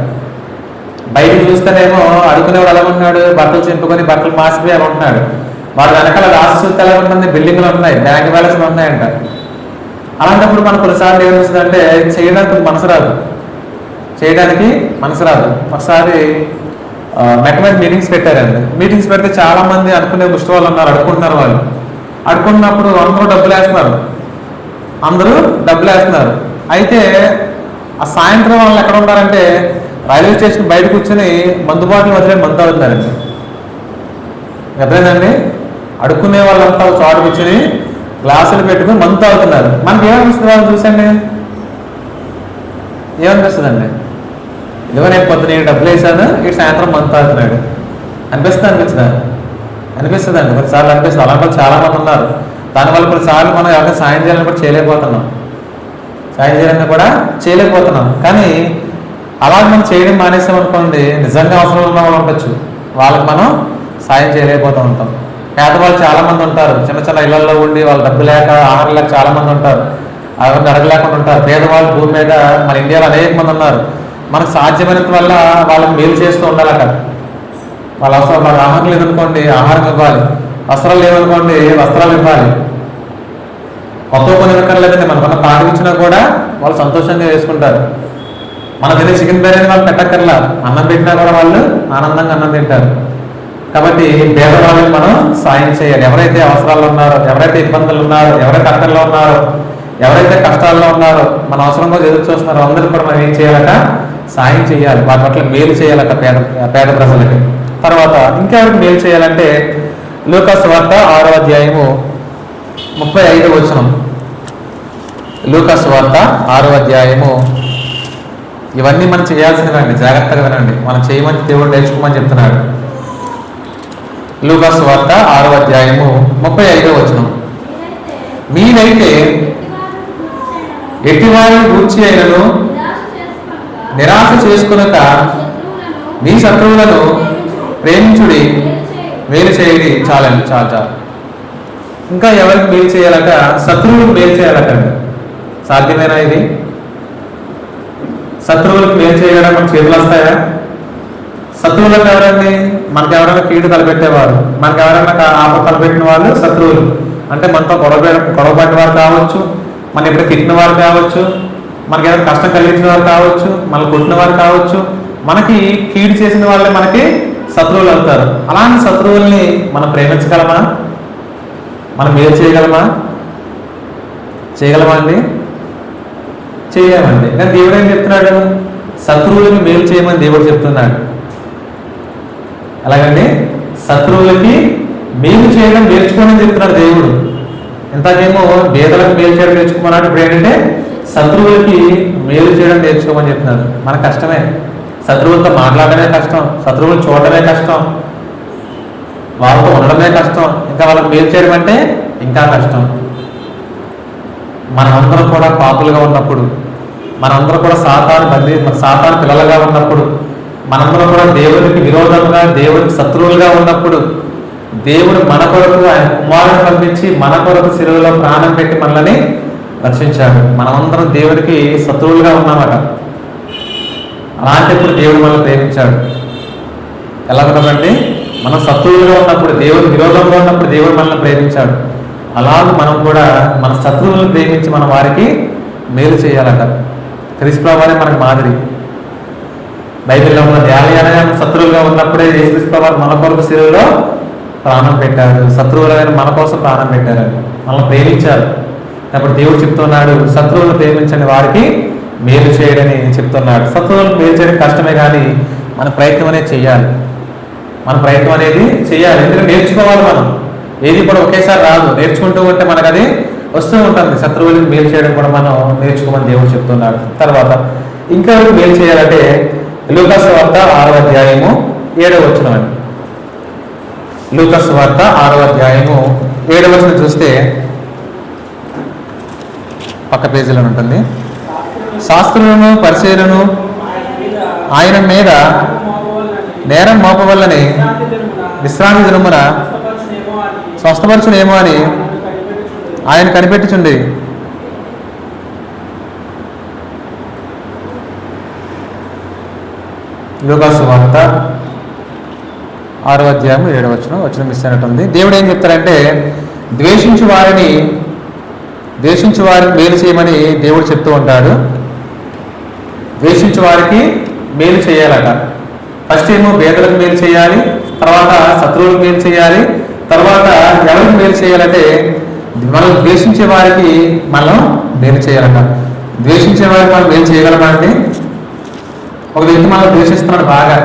బయట చూస్తేనేమో అడుకునేవాడు ఎలా ఉంటున్నాడు, బట్టలు చింపుకొని బట్టలు మాసిపోయి అలా ఉంటున్నాడు. వాడు వెనకాల రాసి చూస్తే ఎలా ఉంటుంది, బిల్డింగ్లు ఉన్నాయి, బ్యాంక్ బ్యాలెన్స్లు ఉన్నాయంట. అలాంటప్పుడు మనకు కొన్నిసార్లు ఏమనిపిస్తుందంటే చేయడానికి మనసు రాదు, చేయడానికి మనసు రాదు. ఒకసారి మెకమెట్ మీటింగ్స్ పెట్టారండి. మీటింగ్స్ పెడితే చాలా మంది అనుకునే ముష్టి వాళ్ళు ఉన్నారు, అడుక్కుంటున్నారు. వాళ్ళు అడుక్కున్నప్పుడు అందరూ డబ్బులు వేస్తున్నారు, అందరూ డబ్బులు వేస్తున్నారు. అయితే ఆ సాయంత్రం వాళ్ళు ఎక్కడ ఉన్నారంటే రైల్వే స్టేషన్ బయట కూర్చొని మందు బాటలు వదిలే మందు తాగుతున్నారండి. అర్థమైందండి? అడుక్కునే వాళ్ళంతా చోట కూర్చొని గ్లాసులు పెట్టుకుని మందు తాగుతున్నారు. మనకి ఏమనిపిస్తుంది వాళ్ళు చూసండి? ఏమనిపిస్తుందండి? ఇదిగో నేను పొద్దున డబ్బులు వేసాను, ఇటు సాయంత్రం మందు తాగుతున్నాడు అనిపిస్తుందా? అనిపిస్తుందండి. కొన్నిసార్లు అనిపిస్తుంది. అలాంటి వాళ్ళు చాలా మంది ఉన్నారు. దానివల్ల కొన్నిసార్లు మనం ఎవరైనా సాయం చేయాలని కూడా చేయలేకపోతున్నాం, కానీ అలా మనం చేయడం మానేసామనుకోండి, నిజంగా అవసరం ఉన్న వాళ్ళు ఉండొచ్చు, వాళ్ళకి మనం సాయం చేయలేకపోతూ ఉంటాం. పేదవాళ్ళు చాలా మంది ఉంటారు, చిన్న చిన్న ఇళ్లలో ఉండి వాళ్ళు డబ్బు లేక ఆహారం లేక చాలా మంది ఉంటారు, ఎవరిని అడగలేకుండా ఉంటారు. పేదవాళ్ళు భూమి మీద మన ఇండియాలో అనేక మంది ఉన్నారు. మనకు సాధ్యమైనంత వల్ల వాళ్ళకి మేలు చేస్తూ ఉండాలట. వాళ్ళ అవసరం, వాళ్ళ ఆహారం లేదనుకోండి ఆహారం ఇవ్వాలి, వస్త్రాలు లేవనుకోండి వస్త్రాలు ఇవ్వాలి. కొత్త కొని ఇవ్వక్కర్లేదండి, మనకున్న పాట ఇచ్చినా కూడా వాళ్ళు సంతోషంగా వేసుకుంటారు. మన తినే చికెన్ బిర్యానీ వాళ్ళు పెట్టక్కర్లా, అన్నం పెట్టినా కూడా వాళ్ళు ఆనందంగా అన్నం తింటారు. కాబట్టి పేదవాళ్ళకి మనం సాయం చేయాలి. ఎవరైతే అవసరాలు ఉన్నారో, ఎవరైతే ఇబ్బందులు ఉన్నారో, ఎవరైతే అక్కర్లో ఉన్నారో, ఎవరైతే కష్టాల్లో ఉన్నారో, మన అవసరం కోసం ఎదురు చూస్తున్నారో అందరికీ కూడా మనం ఏం చేయాలట? సాయం చేయాలి. వాటి పట్ల మేలు చేయాలట పేద ప్రజలకి. తర్వాత ఇంకెవరికి మేలు చేయాలంటే లూకా సువార్త 6వ అధ్యాయము 35వ వచనం. లూకా సువార్త 6వ అధ్యాయము. ఇవన్నీ మనం చేయాల్సినవండి, జాగ్రత్తగా వినండి. మనం చేయమని దేవుడు నేర్చుకోమని చెప్తున్నాడు. లూకా సువార్త 6వ అధ్యాయము 35వ వచనం. మీరైతే ఎట్టివారి గూర్చి అయినను నిరాశ చేసుకునక మీ శత్రువులను ప్రేమించుడి, మేలు చేయండి. చాలండి, చాలు. ఇంకా ఎవరికి మేలు చేయాలట? శత్రువులకు మేలు చేయాలటండి. సాధ్యమేనా ఇది? శత్రువులకు మేలు చేయడం మనకు చేతులు వస్తాయా? శత్రువులకు ఎవరండి? మనకు ఎవరైనా కీడు తలపెట్టేవారు, మనకు ఎవరైనా ఆపద తలపెట్టిన వాళ్ళు శత్రువులు. అంటే మనతో గొడవపడిన వారు కావచ్చు, మన ఎప్పుడు తిట్టిన వారు కావచ్చు, మనకి ఏదైనా కష్టం కలిగించిన వారు కావచ్చు, మనల్ని కొట్టిన వారు కావచ్చు, మనకి కీడు చేసిన వాళ్ళే మనకి శత్రువులు అవుతారు. అలాంటి శత్రువుల్ని మనం ప్రేమించగలమా? మనం మేలు చేయగలమా? అండి? చేయలేమండి. కానీ దేవుడు ఏం చెప్తున్నాడు? శత్రువులకి మేలు చేయమని దేవుడు చెప్తున్నాడు. అలాగండి, శత్రువులకి మేలు చేయడం నేర్చుకోమని చెప్తున్నాడు దేవుడు. ఇంతకేమో పేదలకు మేలు చేయడం నేర్చుకోమన్నాడు. ఇప్పుడు ఏంటంటే శత్రువులకి మేలు చేయడం నేర్చుకోమని చెప్తున్నాడు. మన కష్టమే, శత్రువులతో మాట్లాడమే కష్టం, శత్రువులు చూడడమే కష్టం, వాళ్ళతో ఉండడమే కష్టం, ఇంకా వాళ్ళకి మేలు చేయడం అంటే ఇంకా కష్టం. మనమందరం కూడా పాపులుగా ఉన్నప్పుడు, మనందరం కూడా సాతాను పిల్లలుగా ఉన్నప్పుడు, మనందరం కూడా దేవునికి విరోధంగా, దేవునికి శత్రువులుగా ఉన్నప్పుడు, దేవుడు మన కొరకు ఆయన కుమారుని పంపించి మన కొరకు శిలువలో ప్రాణం పెట్టి మనల్ని రక్షించాడు. మనమందరం దేవుడికి శత్రువులుగా ఉన్నామట. అలాంటప్పుడు దేవుడు మనల్ని ప్రేమించాడు. ఎలా ఉన్నామండి? మనం శత్రువులుగా ఉన్నప్పుడు, దేవుడి విరోధంగా ఉన్నప్పుడు దేవుడు మనల్ని ప్రేమించాడు. అలాగే మనం కూడా మన శత్రువులను ప్రేమించి మన వారికి మేలు చేయాలట. క్రీస్తు వారే మనకు మాదిరి. బైబిల్లో ఉన్న దేవాలయాన్ని శత్రువులుగా ఉన్నప్పుడే యేసుక్రీస్తు వారు మన కొరకు శిలువలో ప్రాణం పెట్టారు. శత్రువులైన మన కోసం ప్రాణం పెట్టారండి, మనల్ని ప్రేమించారు. అప్పుడు దేవుడు చెప్తున్నాడు, శత్రువులను ప్రేమించండి, వారికి మేలు చేయడని చెప్తున్నాడు. శత్రువులను మేలు చేయడం కష్టమే, కానీ మన ప్రయత్నం అనేది చేయాలి. ఎందుకంటే నేర్చుకోవాలి. మనం ఏది కూడా ఒకేసారి రాదు, నేర్చుకుంటూ ఉంటే మనకు అది వస్తూ ఉంటుంది. శత్రువులకు మేలు చేయడం కూడా మనం నేర్చుకోమని దేవుడు చెప్తున్నాడు. తర్వాత ఇంకా మేలు చేయాలంటే లూకాసు వార్త 6వ అధ్యాయము 7వ వచనం అండి. లూకాసు వార్త 6వ అధ్యాయము 7వ వచనం చూస్తే పక్క పేజీలో ఉంటుంది. శాస్త్రులను పరిచయులను ఆయన మీద నేరం మోపవల్లని విశ్రాంతి దినమున స్వస్థపరచునేమో అని ఆయన కనిపెట్టుచుండి. లూకాసు వార్త 6వ అధ్యాయం 7వ వచనం మిస్ అయినట్టుంది. దేవుడు ఏం చెప్తారంటే ద్వేషించు వారిని మేలు చేయమని దేవుడు చెప్తూ ఉంటాడు. ద్వేషించు వారికి మేలు చేయాలట. ఫస్ట్ ఏమో పేదలకు మేలు చేయాలి, తర్వాత శత్రువులకు మేలు చేయాలి, తర్వాత ఎవరికి మేలు చేయాలంటే మనం ద్వేషించే వారికి మనం మేలు చేయాలట. ద్వేషించే వారికి మనం మేలు చేయగలమా అండి? ఒక వ్యక్తి మనం ద్వేషిస్తున్నాడు, బాగా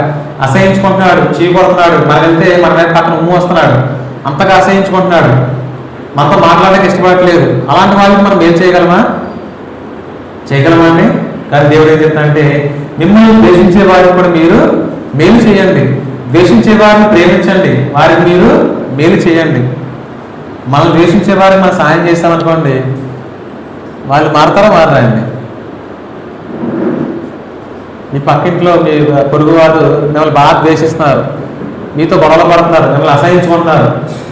అసహించుకుంటున్నాడు, చీకొడుతున్నాడు, మనకంటే మన మీద పక్కన ఉమ్ము వస్తున్నాడు, అంతగా అసహించుకుంటున్నాడు, మనతో మాట్లాడడానికి ఇష్టపడట్లేదు, అలాంటి వాళ్ళకి మనం మేలు చేయగలమా? చేయగలమా అండి? కానీ దేవుడు ఏం చెప్తాడంటే మిమ్మల్ని ద్వేషించే వారికి కూడా మీరు మేలు చేయండి, ద్వేషించే వారిని ప్రేమించండి, వారికి మీరు మేలు చేయండి. మనం ద్వేషించే వారికి మనం సాయం చేస్తామనుకోండి, వాళ్ళు మారతారా మారరండి? మీ పక్కింట్లో మీ పొరుగు వారు మిమ్మల్ని బాగా ద్వేషిస్తున్నారు, మీతో గొడవలు పడుతున్నారు, మిమ్మల్ని అసహించుకుంటున్నారు,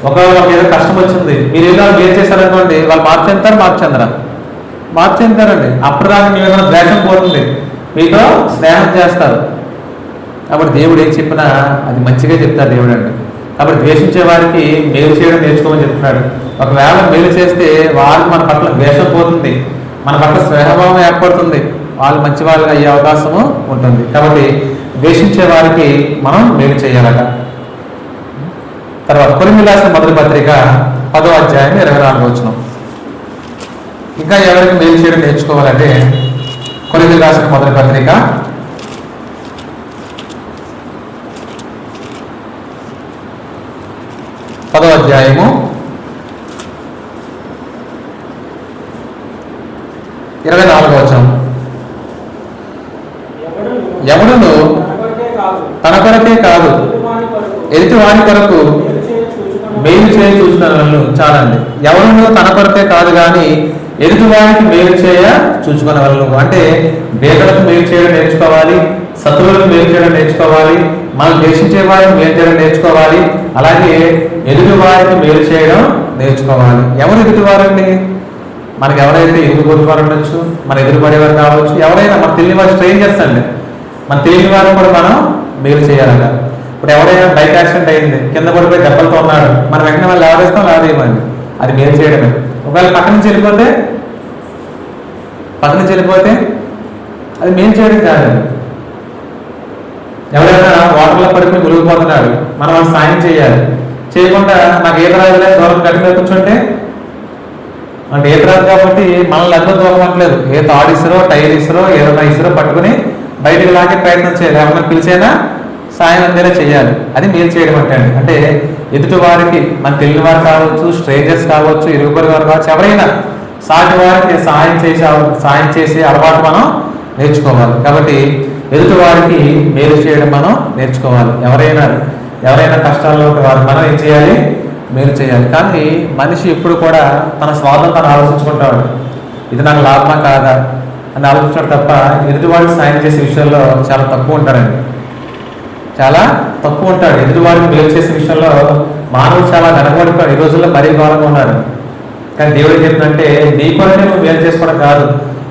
ఒకవేళ మీద కష్టం వచ్చింది, మీరు ఏదో మేలు చేశారనుకోండి, వాళ్ళు మార్పు చెందుతారండి. అప్పటిదాకా మీ మీద ద్వేషం పోతుంది, మీతో స్నేహం చేస్తారు. కాబట్టి దేవుడు ఏం చెప్పినా అది మంచిగా చెప్తారు దేవుడు అండి. కాబట్టి ద్వేషించే వారికి మేలు చేయడం నేర్చుకోమని చెప్తున్నాడు. ఒకవేళ మేలు చేస్తే వాళ్ళకి మన పట్ల ద్వేషం పోతుంది, మన పట్ల స్నేహభావం ఏర్పడుతుంది, వాళ్ళు మంచి వాళ్ళగా అయ్యే అవకాశము ఉంటుంది. కాబట్టి ద్వేషించే వారికి మనం మేలు చేయాలట. తర్వాత కొరింథీయులకు రాసిన మొదటి పత్రిక 10వ అధ్యాయం 24వ వచనం. ఇంకా ఎవరికి మేలు చేయడం నేర్చుకోవాలంటే కొరింథీయులకు రాసిన మొదటి పత్రిక 10వ అధ్యాయము 24వ వచనం. ఎవడును తన కొరకే కాదు ఎదుటి వారి కొరకు మేలు చేయ చూచుకున్న చాలండి. ఎవరును తన కొరకే కాదు కానీ ఎదుటి వారికి మేలు చేయ చూచుకునే వాళ్ళు అంటే పేదలకు మేలు చేయడం నేర్చుకోవాలి, శత్రువులకు మేలు చేయడం నేర్చుకోవాలి, మనం ద్వేషించే వారికి మేలు చేయడం నేర్చుకోవాలి, అలాగే ఎదుటి వారికి మేలు చేయడం నేర్చుకోవాలి. ఎవరు ఎదుటి వారండి? మనకి ఎవరైతే ఎదురు వారు ఉండొచ్చు, మన ఎదురుపడేవారు కావచ్చు, ఎవరైనా మన తెలియని వారు స్ట్రేంజర్స్ అండి, మన తెలియని వారు కూడా మనం మేలు చేయాలట. ఇప్పుడు ఎవరైనా బైక్ యాక్సిడెంట్ అయింది, కింద పడిపోయి దెబ్బలతో ఉన్నాడు, మనం వెంటనే వాళ్ళు లావేస్తాం, లావేయమండి, అది మేలు చేయడమే. ఒకవేళ పక్క నుంచి వెళ్ళిపోతే అది మేలు చేయడం కాదండి. ఎవరైనా వాటర్లో పడిపోయి మునిగిపోతున్నాడు, మనం వాళ్ళు సాయం చేయాలి. చేయకుండా నాకు ఈత రాదులే దూరం గట్టిగా కూర్చుంటే అంటే ఈత రాదు కాబట్టి మనల్ని అదిలో దూరం అవ్వట్లేదు, ఏ తాడు ఇసురో టైర్ ఇసురో ఏదైనా ఇసురో పట్టుకుని బయటికి లాగే ప్రయత్నం చేయాలి, ఎవరైనా పిలిచైనా సాయం అందేలా చేయాలి. అది మేలు చేయడం అంటే ఎదుటి వారికి మన తెలియని వారు కావచ్చు, స్ట్రేంజర్స్ కావచ్చు, ఇరుగుపరి వారు కావచ్చు, ఎవరైనా సాటి వారికి సాయం చేసే అలవాటు మనం నేర్చుకోవాలి. కాబట్టి ఎదుటి వారికి మేలు చేయడం మనం నేర్చుకోవాలి. ఎవరైనా కష్టాల్లో ఉంటే వారికి మనం ఏం చేయాలి? మేలు చేయాలి. కానీ మనిషి ఎప్పుడు కూడా తన స్వార్థం తను ఆలోచించుకుంటాడు, ఇది నాకు లాభమా కాదా అని ఆలోచించాడు తప్ప ఎదుటివాడికి సాయం చేసే విషయంలో చాలా తక్కువ ఉంటాడండి, చాలా తక్కువ ఉంటాడు. ఎదుటివాడికి మేలు చేసే విషయంలో మానవుడు చాలా వెనకబడిపోయాడు, ఈ రోజుల్లో మరీ ఘోరంగా ఉన్నాడు. కానీ దేవుడు చెప్తుందంటే నీ కొరకే నువ్వు మేలు చేసుకోవడం కాదు,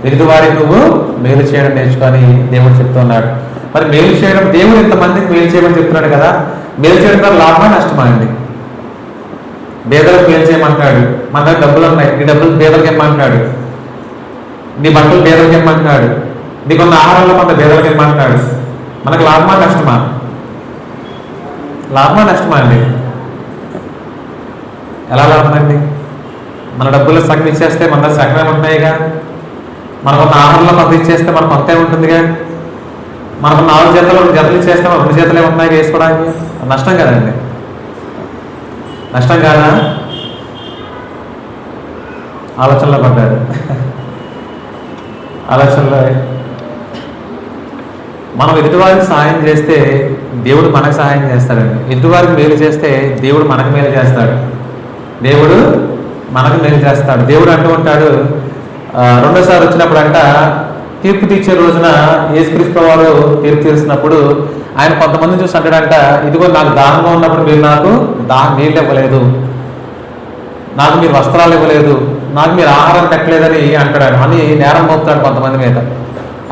ఎదుటివారికి నువ్వు మేలు చేయడం నేర్చుకొని దేవుడు చెప్తున్నాడు. మరి మేలు చేయడం, దేవుడు ఇంతమందికి మేలు చేయమని చెప్తున్నాడు కదా, మేలు చేయడం ద్వారా లాభమా నష్టమా అండి? పేదలకు మేలు చేయమంటున్నాడు, మన దగ్గర డబ్బులు ఉన్నాయి, నీ డబ్బులు పేదలకు ఏమంటున్నాడు, నీ బట్టలు పేదలకు ఏమంటున్నాడు, నీకున్న ఆహారంలో కొంత పేదలకు ఏమంటున్నాడు. మనకు లాభమా నష్టమా? నష్టమా అండి? ఎలా లాభం అండి? మన డబ్బుల్లో సగం ఇచ్చేస్తే మన దగ్గర సగమే ఉంటున్నాయిగా, మనకున్న ఆహారంలో కొంత ఇచ్చేస్తే మనకు కొంతే ఉంటుందిగా, మనకు 4 జతలు ఇచ్చేస్తే మన 2 జతలే ఉన్నాయి వేసుకోవడానికి. నష్టం కదండి, నష్టం కాదా? ఆలోచనలో పడ్డాడు. ఆలోచనలో మనం ఎదుటివారికి సహాయం చేస్తే దేవుడు మనకు సహాయం చేస్తాడండి. ఎదుటివారికి మేలు చేస్తే దేవుడు మనకు మేలు చేస్తాడు. దేవుడు మనకు మేలు చేస్తాడు. దేవుడు అంటూ ఉంటాడు, రెండోసారి వచ్చినప్పుడు అంట తీర్పు తీర్చే రోజున యేసుక్రీస్తు వారు తీర్పు తీర్చినప్పుడు ఆయన కొంతమందిని చూసి అంటాడంట, ఇదిగో నాకు దాహంగా ఉన్నప్పుడు మీరు నాకు నీళ్ళు ఇవ్వలేదు, నాకు మీరు వస్త్రాలు ఇవ్వలేదు, నాకు మీరు ఆహారం పెట్టలేదని అంటాడు అని నేరం మోపుతాడు కొంతమంది మీద.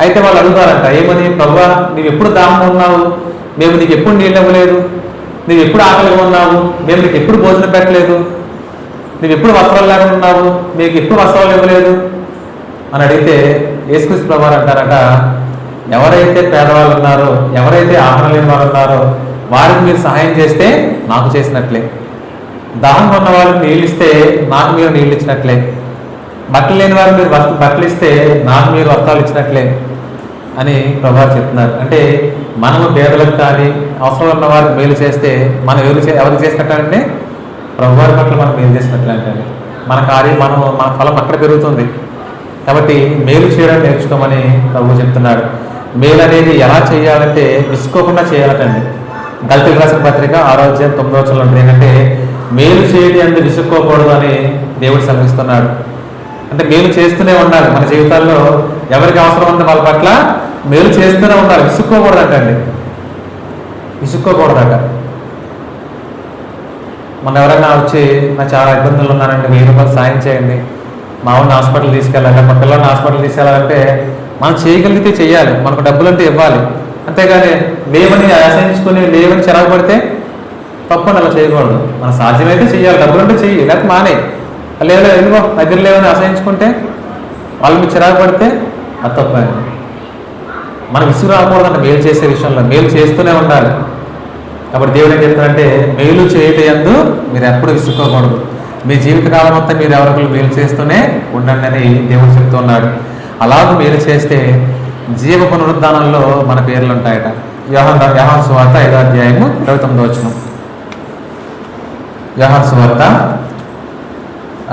అయితే వాళ్ళు అడుగుతారంట, ఏమని? ప్రభువా, నీవు ఎప్పుడు దాహంగా ఉన్నావు, మేము నీకు ఎప్పుడు నీళ్ళు ఇవ్వలేదు, నువ్వు ఎప్పుడు ఆకలిగా ఉన్నావు, మేము నీకు ఎప్పుడు భోజనం పెట్టలేదు, నువ్వు ఎప్పుడు వస్త్రాలు లేకుండా ఉన్నావు, మీకు ఎప్పుడు వస్త్రాలు ఇవ్వలేదు అని అడిగితే యేసుక్రీస్తు ప్రభువారు అంటారట, ఎవరైతే పేదవాళ్ళు ఉన్నారో, ఎవరైతే ఆహారం లేని వాళ్ళు ఉన్నారో వారికి మీరు సహాయం చేస్తే నాకు చేసినట్లే, దాహం ఉన్న వాళ్ళకి నీళ్ళు ఇస్తే నాకు మీరు నీళ్ళు ఇచ్చినట్లే, బట్టలు లేని వారికి మీరు బట్టలు ఇస్తే నాకు మీరు వస్త్రాలు ఇచ్చినట్లే అని ప్రభువారు చెప్తున్నారు. అంటే మనము పేదలకు కానీ అవసరం ఉన్న వారికి మేలు చేస్తే మనం ఎవరికి చేసినట్లంటే ప్రభువారి పట్ల మనం మేలు చేసినట్లే అంటే మన కార్యం మన ఫలం అక్కడ పెరుగుతుంది. కాబట్టి మేలు చేయడం నేర్చుకోమని ప్రభు చెప్తున్నాడు. మేలు అనేది ఎలా చేయాలంటే విసుకోకుండా చేయాలటండి. గల్తీలకు రాసిన పత్రిక 6వ అధ్యాయం 9వ వచనంలో ఉంటుంది ఏంటంటే, మేలు చేయడం అంటే విసుక్కోకూడదు అని దేవుడు శ్రమిస్తున్నాడు. అంటే మేలు చేస్తూనే ఉండాలి. మన జీవితాల్లో ఎవరికి అవసరం ఉందో వాళ్ళ పట్ల మేలు చేస్తూనే ఉండాలి. విసుక్కోకూడదటండి, విసుక్కోకూడదట. మన ఎవరైనా వచ్చి నాకు చాలా ఇబ్బందులు ఉన్నానండి, 1000 రూపాయలు సాయం చేయండి, మా ఊరిని హాస్పిటల్ తీసుకెళ్ళాలి, మా పిల్లల్ని హాస్పిటల్ తీసుకెళ్ళాలంటే మనం చేయగలిగితే చెయ్యాలి, మనకు డబ్బులు అంటే ఇవ్వాలి. అంతేగాని లేవని ఆశయించుకుని లేవని చిరాకు పడితే తప్పని అలా చేయకూడదు. మన సాధ్యమైతే చెయ్యాలి, డబ్బులు అంటే చెయ్యి, లేకపోతే మానే. లేదా ఎందుకో దగ్గర లేవని ఆశయించుకుంటే వాళ్ళు మీకు చిరాకు పడితే అది తప్పండి. మనం విసుగు రాకూడదంటే మేలు చేసే విషయంలో మేలు చేస్తూనే ఉండాలి. కాబట్టి దేవుడు ఏం చెప్తారంటే, మేలు చేయటందు మీరు ఎప్పుడు విసుక్కోకూడదు, మీ జీవితకాలం మొత్తం మీరు ఎవరికైనా మేలు చేస్తూనే ఉండండి అని దేవుడు చెప్తున్నాడు. అలాగే మేలు చేస్తే జీవ పునరుద్ధానంలో మన పేర్లు ఉంటాయట. యోహాను సువార్త 5వ అధ్యాయము 29వ వచనం. యోహాను సువార్త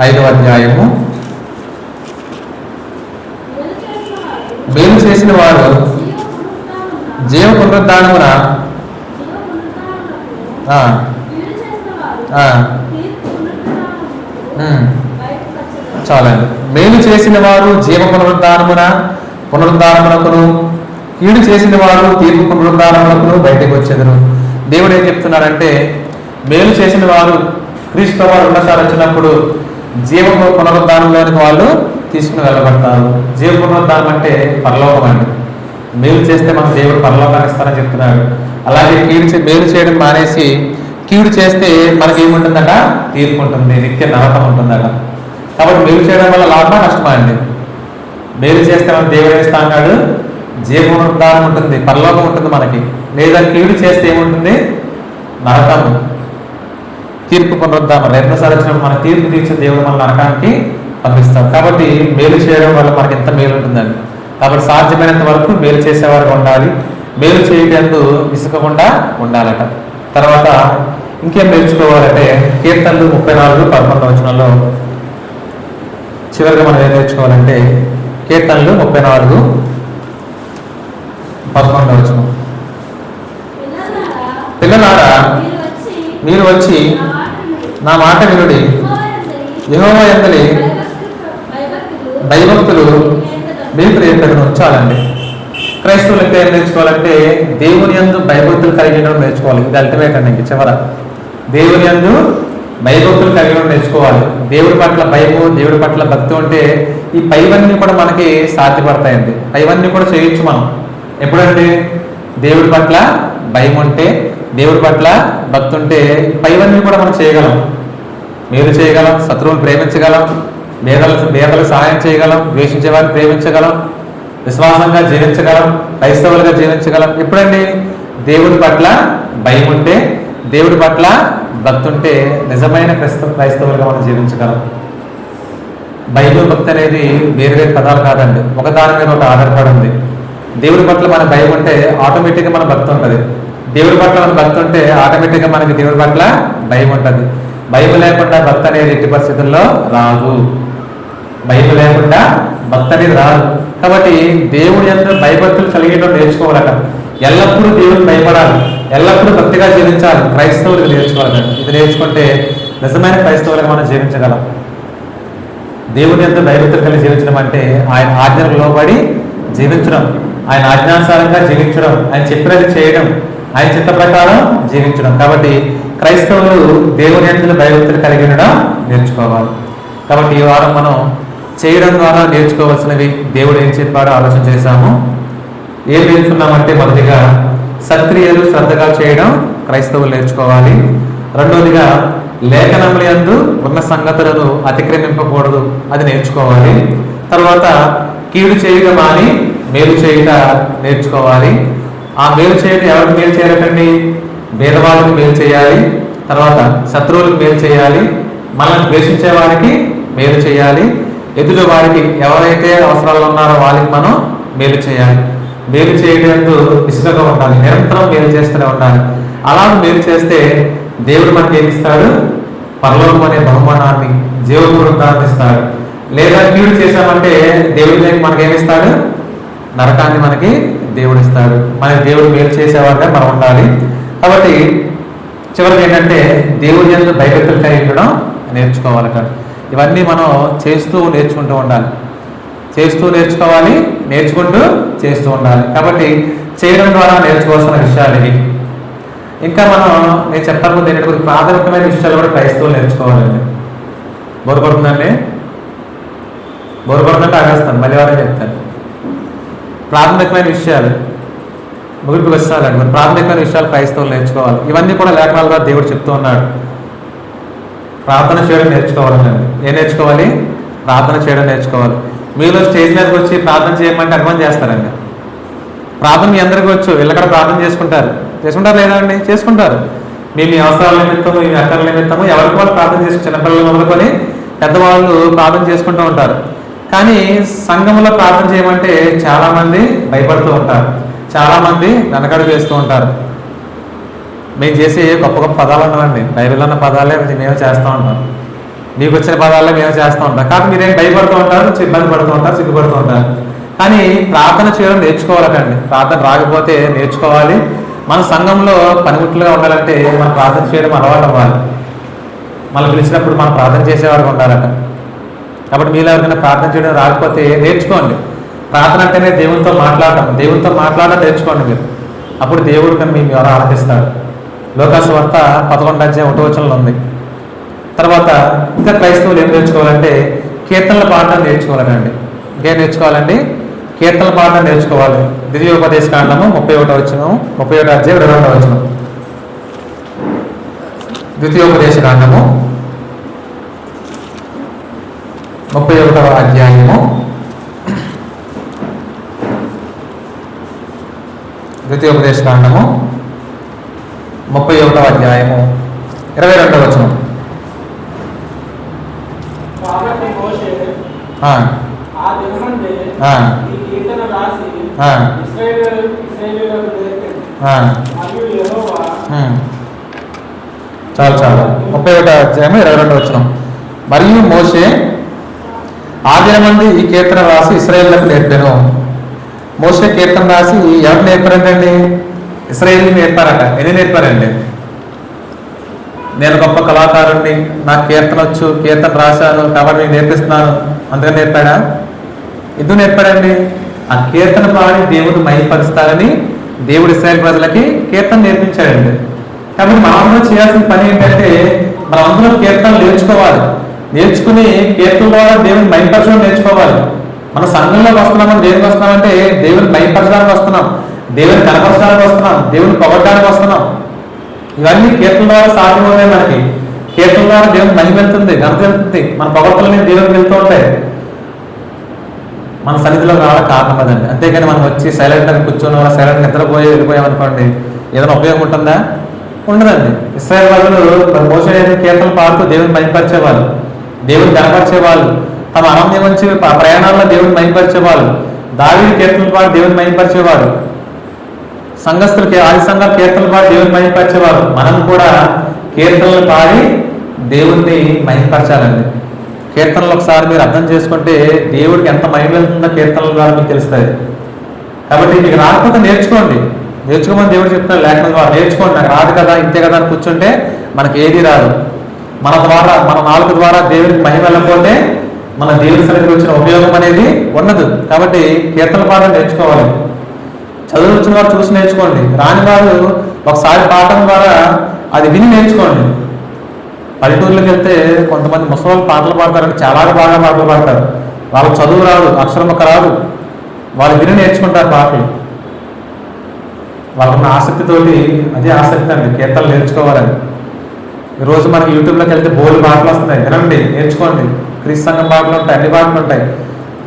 5వ అధ్యాయము. మేలు చేసిన వారు జీవ పునరుద్ధానమున చాలండి. మేలు చేసిన వారు జీవ పునరుద్ధానమునకును కీడు చేసిన వారు తీర్పు పునరుద్ధానమునకును బయటకు వచ్చేదరు. దేవుడు ఏం చెప్తున్నారంటే, మేలు చేసిన వారు క్రీస్తు వారు రెండోసారి వచ్చినప్పుడు జీవ పునరుద్ధానంలోనికి వాళ్ళు తీసుకుని వెళ్ళబడతారు. జీవ పునరుద్ధానం అంటే పరలోకం అండి. మేలు చేస్తే మనం దేవుడు పరలోకాన్ని ఇస్తారని చెప్తున్నాడు. అలాగే మేలు చేయడం మానేసి కీడు చేస్తే మనకి ఏముంటుందట? తీర్పు ఉంటుంది, నిత్య నరకం ఉంటుందట. కాబట్టి మేలు చేయడం వల్ల లాభమా నష్టమా అండి? మేలు చేస్తే మనం దేవుడు వేస్తా అన్నాడు, జీవ పునరుద్ధానం ఉంటుంది, పరలోకం ఉంటుంది మనకి. లేదా కీడు చేస్తే ఏముంటుంది? నరకము, తీర్పు పునరుద్ధానం. రెండోసారి వచ్చినప్పుడు మన తీర్పు తీర్చే దేవుడు మన నరకానికి పంపిస్తాడు. కాబట్టి మేలు చేయడం వల్ల మనకి ఎంత మేలు ఉంటుందండి. కాబట్టి సాధ్యమైనంత వరకు మేలు చేసేవారుగా ఉండాలి. మేలు చేయటందు విసుకకుండా ఉండాలట. తర్వాత ఇంకేం నేర్చుకోవాలంటే, కీర్తనలు 34:11 వచనంలో చివరిగా మనం ఏం నేర్చుకోవాలంటే, కీర్తనలు 34:11 వచనం. పిల్లలారా, మీరు వచ్చి నా మాట వినుడి, యెహోవా యందలి భయభక్తులు మీకు రేపటిని ఉంచాలండి. క్రైస్తవులు ఇంకా ఏం నేర్చుకోవాలంటే, దేవుని యందు భయభక్తులు కలిగిన నేర్చుకోవాలి. ఇది అల్టిమేట్ అండి. ఇంక చివర దేవుని యందు భయభక్తులు కలిగిన నేర్చుకోవాలి. దేవుడి పట్ల భయము, దేవుడి పట్ల భక్తి ఉంటే ఈ పైవన్నీ కూడా మనకి సాధ్యపడతాయండి. పైవన్నీ కూడా చేయొచ్చు మనం. ఎప్పుడంటే దేవుడి పట్ల భయం ఉంటే, దేవుడి పట్ల భక్తి ఉంటే పైవన్నీ కూడా మనం చేయగలం. మేలు చేయగలం, శత్రువులు ప్రేమించగలం, పేదలకు సహాయం చేయగలం, ద్వేషించే వారిని ప్రేమించగలం, విశ్వాసంగా జీవించగలం, క్రైస్తవులుగా జీవించగలం. ఎప్పుడండి? దేవుడి పట్ల భయం ఉంటే, దేవుడి పట్ల భక్తి ఉంటే నిజమైన క్రైస్తవులుగా మనం జీవించగలం. బైబిల్ భక్తి అనేది వేరు వేరు పదాలు కాదండి, ఒకదాని మీద ఒక ఆధారపడి ఉంది. దేవుడి పట్ల మన భయం ఉంటే ఆటోమేటిక్గా మన భక్తి ఉంటుంది. దేవుడి పట్ల మన భక్తి ఉంటే ఆటోమేటిక్గా మనకి దేవుడి పట్ల భయం ఉంటుంది. భయం లేకుండా భక్తి అనేది ఎట్టి పరిస్థితుల్లో రాదు. భయం లేకుండా భక్తి అనేది రాదు. కాబట్టి దేవుడి యందు భయభక్తులు కలిగేటప్పుడు నేర్చుకోవాలట. ఎల్లప్పుడూ దేవుడిని భయపడాలి, ఎల్లప్పుడూ భక్తిగా జీవించాలి. క్రైస్తవులకు నేర్చుకోవాలట. ఇది నేర్చుకుంటే నిజమైన క్రైస్తవులుగా మనం జీవించగలం. దేవుని యందు భయభక్తులు కలిగి జీవించడం అంటే ఆయన ఆజ్ఞలకు లోబడి జీవించడం, ఆయన ఆజ్ఞానుసారంగా జీవించడం, ఆయన చెప్పినది చేయడం, ఆయన చిత్త ప్రకారం జీవించడం. కాబట్టి క్రైస్తవులు దేవుని యందు భయభక్తులు కలిగి ఉండడం నేర్చుకోవాలి. కాబట్టి ఈ వారం మనం చేయడం ద్వారా నేర్చుకోవాల్సినవి దేవుడు ఏం చెప్పాడో ఆలోచన చేశాము. ఏం నేర్చుకున్నామంటే మొదటిగా సత్క్రియలు శ్రద్ధగా చేయడం క్రైస్తవులు నేర్చుకోవాలి. రెండవదిగా లేఖనముల యందు ఉన్న సంగతులను అతిక్రమింపకూడదు, అది నేర్చుకోవాలి. తర్వాత కీడు చేయడం మాని మేలు చేయుట నేర్చుకోవాలి. ఆ మేలు చేయడం ఎవరికి మేలు చేయాలండి? భేదవాళ్ళకి మేలు చేయాలి, తర్వాత శత్రువులకు మేలు చేయాలి, మనల్ని ద్వేషించే వారికి మేలు చేయాలి, ఎదుటి వారికి ఎవరైతే అవసరాలు ఉన్నారో వాళ్ళకి మనం మేలు చేయాలి. మేలు చేయడంతో ఇసుకగా ఉండాలి, నిరంతరం మేలు చేస్తూనే ఉండాలి. అలా మేలు చేస్తే దేవుడు మనకి ఏమిస్తాడు? పరలోకం అనే బహుమానాన్ని, జీవపురుద్ధాన్ని ఇస్తాడు. లేదా కీడు చేశామంటే దేవుడి మనకి ఏమిస్తాడు? నరకాన్ని మనకి దేవుడు ఇస్తాడు. మనకి దేవుడు మేలు చేసేవారుగా మనం ఉండాలి. కాబట్టి చివరికి ఏంటంటే దేవుడి యందు భయభక్తులు కలిగి ఉండడం నేర్చుకోవాలట. ఇవన్నీ మనం చేస్తూ నేర్చుకుంటూ ఉండాలి, చేస్తూ నేర్చుకోవాలి, నేర్చుకుంటూ చేస్తూ ఉండాలి. కాబట్టి చేయడం ద్వారా నేర్చుకోవాల్సిన విషయాలు ఇవి. ఇంకా నేను చెప్పాలి ముందు ఏంటంటే కొన్ని ప్రాథమికమైన విషయాలు కూడా క్రైస్తవులు నేర్చుకోవాలండి. బోరుపడుతుందండి? బోరుపడుతుందంటే ఆగేస్తాను, మళ్ళీ వారే చెప్తాను. ప్రాథమికమైన విషయాలు ముగింపుకి వస్తానండి. మరి ప్రాథమికమైన విషయాలు క్రైస్తవులు నేర్చుకోవాలి. ఇవన్నీ కూడా లేఖనాల ద్వారా దేవుడు చెప్తూ ఉన్నాడు. ప్రార్థన చేయడం నేర్చుకోవాలండి. ఏం నేర్చుకోవాలి? ప్రార్థన చేయడం నేర్చుకోవాలి. మీలో స్టేజ్ మీదకి వచ్చి ప్రార్థన చేయమంటే అర్థం చేస్తారండి. ప్రార్థన మీ అందరికీ వచ్చు, వీళ్ళక్కడ ప్రార్థన చేసుకుంటారు లేదా అండి? చేసుకుంటారు. మీ అవసరాల నిమిత్తము, మీ అక్కర్ల నిమిత్తము ఎవరికి వాళ్ళు ప్రార్థన చేసుకుని, చిన్నపిల్లలు మొదలుకొని పెద్దవాళ్ళు ప్రార్థన చేసుకుంటూ ఉంటారు. కానీ సంఘంలో ప్రార్థన చేయమంటే చాలామంది భయపడుతూ ఉంటారు, చాలామంది వెనకడుగు వేస్తూ ఉంటారు. మేము చేసే గొప్ప గొప్ప పదాలు ఉన్నామండి, బైబిల్లో ఉన్న పదాలే మేము చేస్తూ ఉంటాం, మీకు వచ్చిన పదాలే మేము చేస్తూ ఉంటాం. కాబట్టి మీరేం భయపడుతూ ఉంటారు, ఇబ్బంది పడుతూ ఉంటారు, సిగ్గుపడుతూ ఉంటారు. కానీ ప్రార్థన చేయడం నేర్చుకోవాలండి. ప్రార్థన రాకపోతే నేర్చుకోవాలి. మన సంఘంలో పనిముట్లుగా ఉండాలంటే మనం ప్రార్థన చేయడం అలవాటు అవ్వాలి. మనం పిలిచినప్పుడు మనం ప్రార్థన చేసేవారు ఉండాలట. కాబట్టి మీలో ఎవరికైనా ప్రార్థన చేయడం రాకపోతే నేర్చుకోండి. ప్రార్థన అంటేనే దేవునితో మాట్లాడటం నేర్చుకోండి మీరు. అప్పుడు దేవుడు మీ ఎవరు ఆలకిస్తాడు. లోకాసు వార్త 11:1 ఉంది. తర్వాత ఇంకా క్రైస్తవులు ఏం నేర్చుకోవాలంటే కీర్తనలు పాడడం నేర్చుకోవాలండి. ఇంకేం నేర్చుకోవాలండి? కీర్తనలు పాడడం నేర్చుకోవాలి. ద్వితీయోపదేశ కాండము 31 అధ్యాయం 22వ వచనం. ద్వితీయోపదేశ కాండము 31వ అధ్యాయము 22వ వచనం. చాలు 31వ అధ్యాయం 22వ వచనం. మరియు మోషే ఆ దినమందు ఈ కీర్తన రాసి ఇశ్రాయేలులకు నేర్పాను. మోషే కీర్తన రాసి ఎవరు నేర్పారంటండి? ఇశ్రాయేలుకి నేర్పారట. ఎన్ని నేర్పారండి? నేను గొప్ప కళాకారుణ్ణి, నాకు కీర్తన వచ్చు, కీర్తన రాశాను కాబట్టి నేను నేర్పిస్తున్నాను అందుకని నేర్పాడా? ఎందుకు నేర్పాడండి? ఆ కీర్తన పాడి దేవుడు మహిమపరుస్తారని దేవుడు ఇశ్రాయేలు ప్రజలకి కీర్తన నేర్పించాడండి. కాబట్టి మనందరూ చేయాల్సిన పని ఏంటంటే మనందరం కీర్తనలు నేర్చుకుని కీర్తన ద్వారా దేవుని మహిమపరచడం నేర్చుకోవాలి. మన సంఘంలోకి వస్తున్నామని దేనికి వస్తున్నామంటే దేవుని మహిమపరచడానికి వస్తున్నాం, దేవుని కనపరచడానికి వస్తున్నాం, దేవుని పొగడడానికి వస్తున్నాం. ఇవన్నీ కీర్తన ద్వారా సాధ్యమవుతాయి. మనకి కీర్తన ద్వారా దేవుని మహిమ వెళ్తుంది, ఘనత వెళ్తుంది, మన పొగడతలని దేవునికి వెళ్తూ ఉంటాయి. మన సన్నిధిలో రావడం కారణం అదండి. అంతేగాని మనం వచ్చి సైలెంట్గా కూర్చొని సైలెంట్ వెళ్ళిపోయాం అనుకోండి, ఏదైనా ఉపయోగం ఉంటుందా? ఉండదండి. ఇశ్రాయేలు ప్రజలు మోషే కీర్తనలు పాడుతూ దేవుని మహిమపరిచేవాళ్ళు, దేవుని కనపరిచేవాళ్ళు, తమ అరణ్యం నుంచి ప్రయాణాల్లో దేవుని మహిమపరిచేవాళ్ళు, దావీదు కీర్తనలు పాడి దేవుని మహిమపరిచేవాడు, సంఘస్థులకి ఆది సంఘాలు కీర్తనలు పాడి దేవుని మహిమపరిచేవారు. మనం కూడా కీర్తనలు పాడి దేవుణ్ణి మహిమపరచాలండి. కీర్తనలు ఒకసారి మీరు అర్థం చేసుకుంటే దేవుడికి ఎంత మహిమ వెళ్తుందో కీర్తనల ద్వారా మీకు తెలుస్తుంది. కాబట్టి మీకు రాకపోతే నేర్చుకోండి, నేర్చుకోమని దేవుడు చెప్తున్నాడు లేఖనం ద్వారా. నేర్చుకోండి, నాకు రాదు కదా ఇంతే కదా అని కూర్చుంటే మనకి ఏది రాదు. మన ద్వారా, మన నాలుగు ద్వారా దేవుడికి మహిమ వెళ్ళకపోతే మన దేవుడి సన్నిధికి వచ్చిన ఉపయోగం అనేది ఉండదు. కాబట్టి కీర్తన పాఠం నేర్చుకోవాలి. చదువు వచ్చిన వారు చూసి నేర్చుకోండి, రాని వారు ఒకసారి పాఠం ద్వారా అది విని నేర్చుకోండి. పల్లెటూర్లకు వెళ్తే కొంతమంది ముసలి పాటలు పాడతారంటే చాలా బాగా పాటలు పాడతారు. వాళ్ళకి చదువు రాదు, అక్షరం ఒక రాదు, వాళ్ళు విని నేర్చుకుంటారు పాటలు. వాళ్ళకున్న ఆసక్తితోటి, అదే ఆసక్తి అండి కీర్తనలు నేర్చుకోవాలని. ఈరోజు మనకి యూట్యూబ్లోకి వెళ్తే బోల్డ్ పాటలు వస్తున్నాయి, వినండి, నేర్చుకోండి. క్రీస్తు సంఘం పాటలు ఉంటాయి, అన్ని పాటలు ఉంటాయి,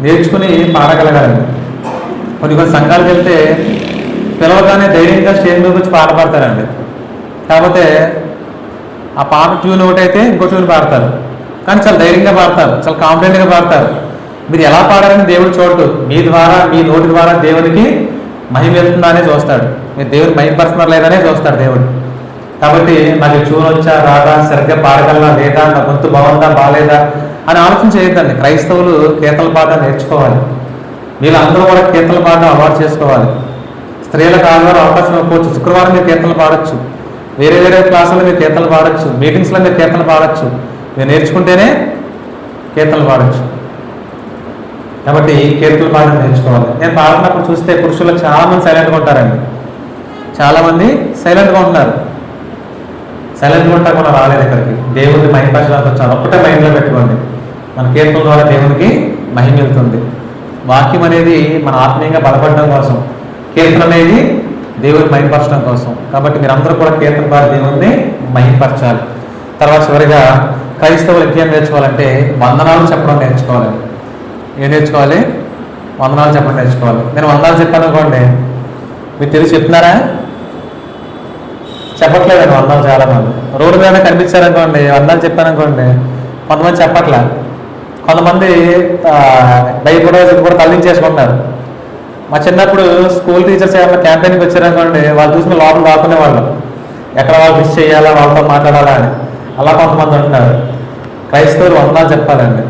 నేర్చుకుని పాడగలగాలండి. కొన్ని సంఘాలకు వెళ్తే పిలవగానే ధైర్యంగా స్టేజ్ మీద వచ్చి పాట పాడతారండి. కాకపోతే ఆ పాట ట్యూన్ ఒకటైతే ఇంకో ట్యూన్ పాడతారు, కానీ చాలా ధైర్యంగా పాడతారు, చాలా కాన్ఫిడెంట్గా పాడతారు. మీరు ఎలా పాడారని దేవుడు చూడదు, మీ ద్వారా, మీ నోటి ద్వారా దేవునికి మహిమ వెళ్తుందా అనే చూస్తాడు. మీరు దేవుని మహిమపరుస్తున్నారు లేదనే చూస్తాడు దేవుడు. కాబట్టి నాకు ట్యూన్ వచ్చా రాదా, సరిగ్గా పాడగలనా లేదా, నా గొంతు బాగుందా బాగాలేదా అని ఆలోచన చేయొద్దండి. క్రైస్తవులు కీర్తన పాట నేర్చుకోవాలి. వీళ్ళందరూ కూడా కీర్తన పాట అలవాటు చేసుకోవాలి. స్త్రీలకు ఆదివారం అవకాశం ఇవ్వవచ్చు, శుక్రవారం మీరు కీర్తనలు పాడొచ్చు, వేరే వేరే క్లాసుల్లో మీరు కీర్తనలు పాడొచ్చు, మీటింగ్స్లో మీరు కీర్తనలు పాడొచ్చు. మీరు నేర్చుకుంటేనే కీర్తనలు పాడొచ్చు. కాబట్టి కీర్తనలు పాడడం నేర్చుకోవాలి. నేను పాడుతున్నప్పుడు చూస్తే పురుషులకు చాలామంది సైలెంట్గా ఉంటారండి, చాలామంది సైలెంట్గా ఉంటున్నారు. సైలెంట్గా ఉంటా కూడా రాలేదు ఇక్కడికి. దేవుడిని మహిమపరచడానికి వచ్చాను, ఒక్కటే మైండ్లో పెట్టుకోండి. మన కీర్తన ద్వారా దేవునికి మహిమ వెళ్తుంది. వాక్యం అనేది మన ఆత్మీయంగా బలపడడం కోసం, కీర్తన అనేది దేవుని మహిమపరచడం కోసం. కాబట్టి మీరందరూ కూడా కీర్తన ద్వారా దేవుణ్ణి మహిమపరచాలి. తర్వాత చివరిగా క్రైస్తవులు ఇంకేం నేర్చుకోవాలంటే వందనాలు చెప్పడం నేర్చుకోవాలి. ఏం నేర్చుకోవాలి? వందనాలు చెప్పడం నేర్చుకోవాలి. నేను వందనాలు చెప్పాను అనుకోండి, మీరు తెలిసి చెప్తున్నారా? చెప్పట్లేదండి వందనాలు. చాలామంది రోడ్డు మీద కనిపించారనుకోండి, వందనాలు చెప్పాను అనుకోండి, కొంతమంది చెప్పట్లే. కొంతమంది కూడా తల్లించేసుకుంటున్నారు. మా చిన్నప్పుడు స్కూల్ టీచర్స్ ఏమన్నా క్యాంపెయిన్కి వచ్చారనుకోండి, వాళ్ళు చూసిన లోపల దాక్కునే వాళ్ళు, ఎక్కడ వాళ్ళు విష్ చేయాలా, వాళ్ళతో మాట్లాడాలా అని. అలా కొంతమంది ఉంటున్నారు. క్రైస్తవులు వందనాలు చెప్పాలండి,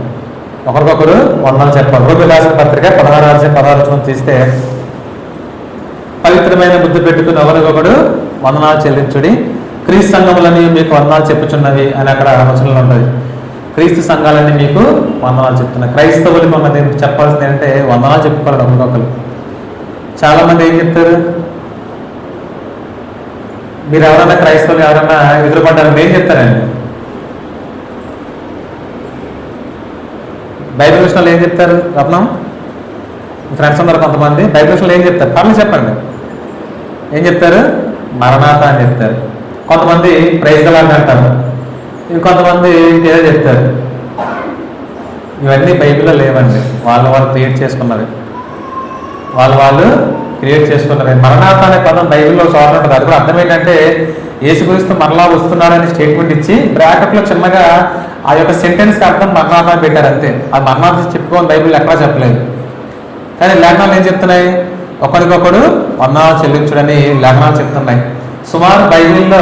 ఒకరికొకరు వందనాలు చెప్పాలి. రోడ్డు రాసిన పత్రిక 16 తీస్తే, పవిత్రమైన బుద్ధి పెట్టుకుని ఒకరికొకడు వందనాలు చెల్లించుడి, క్రీస్తు సంఘములని మీకు వందనాలు చెప్పుచున్నవి అని అక్కడ వచనంలో ఉంటుంది. క్రీస్తు సంఘాలన్నీ మీకు వందనాలు చెప్తున్నాయి. క్రైస్తవులకు ఉన్నది చెప్పాల్సింది ఏంటంటే వందనాలు చెప్పుకోవాలి ఒకరికొకరు. చాలామంది ఏం చెప్తారు? మీరు ఎవరైనా క్రైస్తవులు ఎవరైనా ఎదురుపడ్డారని ఏం చెప్తారండి? బైబిల్ విషయంలో ఏం చెప్తారు? రత్నం ఫ్రెండ్స్ అందరు కొంతమంది బైబిల్ విషయంలో ఏం చెప్తారు? పర్లేదు చెప్పండి. ఏం చెప్తారు? మరణాత అని చెప్తారు. కొంతమంది ప్రైజ్ ద లార్డ్ అంటారు, ఇంకొంతమంది ఏదో చెప్తారు. ఇవన్నీ బైబిల్లో లేవండి, వాళ్ళు క్రియేట్ చేసుకున్నవి, వాళ్ళు క్రియేట్ చేసుకున్నవి. మరణాత అనే పదం బైబిల్లో చోట ఉంటుంది. అది కూడా అర్థం ఏంటంటే యేసుక్రీస్తు మరలా వస్తున్నాడని స్టేట్మెంట్ ఇచ్చి బ్రాకెట్లో చిన్నగా ఆ యొక్క సెంటెన్స్కి అర్థం మరణాత అని పెట్టారు అంతే. అది మరణాత చెప్పుకోని బైబిల్ ఎక్కడా చెప్పలేదు. కానీ లేఖనాలు ఏం చెప్తున్నాయి? ఒకరికొకడు వందనాలు చెల్లించుడని లేఖనాలు చెప్తున్నాయి. సుమారు బైబిల్లో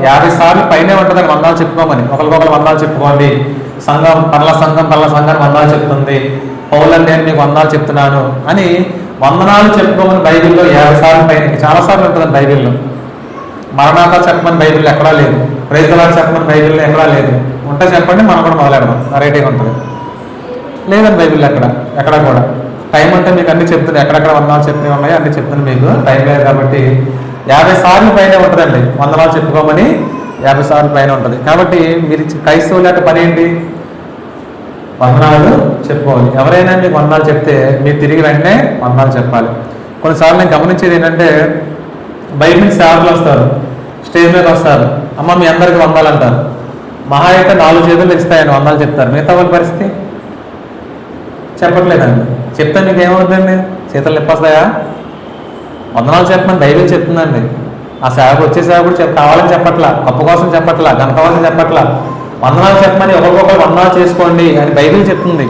50 సార్లు పైనే ఉంటుందని వందనాలు చెప్పుకోమని. ఒకరికొకరు వందనాలు చెప్పుకోండి, సంఘం పర్ల సంఘాన్ని వందనాలు చెప్తుంది, పౌలండి నేను మీకు వందనాలు చెప్తున్నాను అని వందనాలు చెప్పుకోమని బైబిల్లో 50 సార్లు పైన, చాలాసార్లు ఉంటుందని బైబిల్లో. మరణాత చెప్పమని బైబిల్లో ఎక్కడా లేదు, ప్రైజ్ ద లార్డ్ చెప్పమని బైబిల్లో ఎక్కడా లేదు. ఉంటే చెప్పండి, మనం కూడా మొదలెడదాం, రైట్గా ఉంటుంది. లేదండి బైబిల్లో ఎక్కడ కూడా. టైం అంటే మీకు అన్ని చెప్తుంది, ఎక్కడెక్కడ వందనాలు చెప్పినవి ఉన్నాయో అన్ని చెప్తుంది. మీకు టైం లేదు కాబట్టి 50 సార్లు పైనే ఉంటుందండి వందనాలు చెప్పుకోమని. 50 సార్లు పైన ఉంటుంది. కాబట్టి మీరు క్రైస్తవుల యొక్క పని ఏంటి? వందనాలు చెప్పుకోవాలి. ఎవరైనా మీకు వందనాలు చెప్తే మీరు తిరిగి వెంటనే వందనాలు చెప్పాలి. కొన్నిసార్లు నేను గమనించేది ఏంటంటే బయట నుంచి సేవకులు వస్తారు, స్టేజ్ మీద వస్తారు, అమ్మ మీ అందరికీ వందనాలు అంటారు. మహా అయితే 4 చేతులు ఇస్తాయని వందనాలు చెప్తారు. మిగతా వాళ్ళ పరిస్థితి చెప్పట్లేదండి. చెప్తే మీకు ఏమవుతుందండి? చేతులు నొప్పొస్తాయా? వందనాలు చెప్పమని బైబిల్ చెప్తుందండి. ఆ సేవకు వచ్చే సేవకుడు కావాలని చెప్పట్లా, గొప్ప కోసం చెప్పట్లా, ఘనత కోసం చెప్పట్లా, వందనాలు చెప్పమని ఒకరికొకరు వందనాలు చేసుకోండి అని బైబిల్ చెప్తుంది.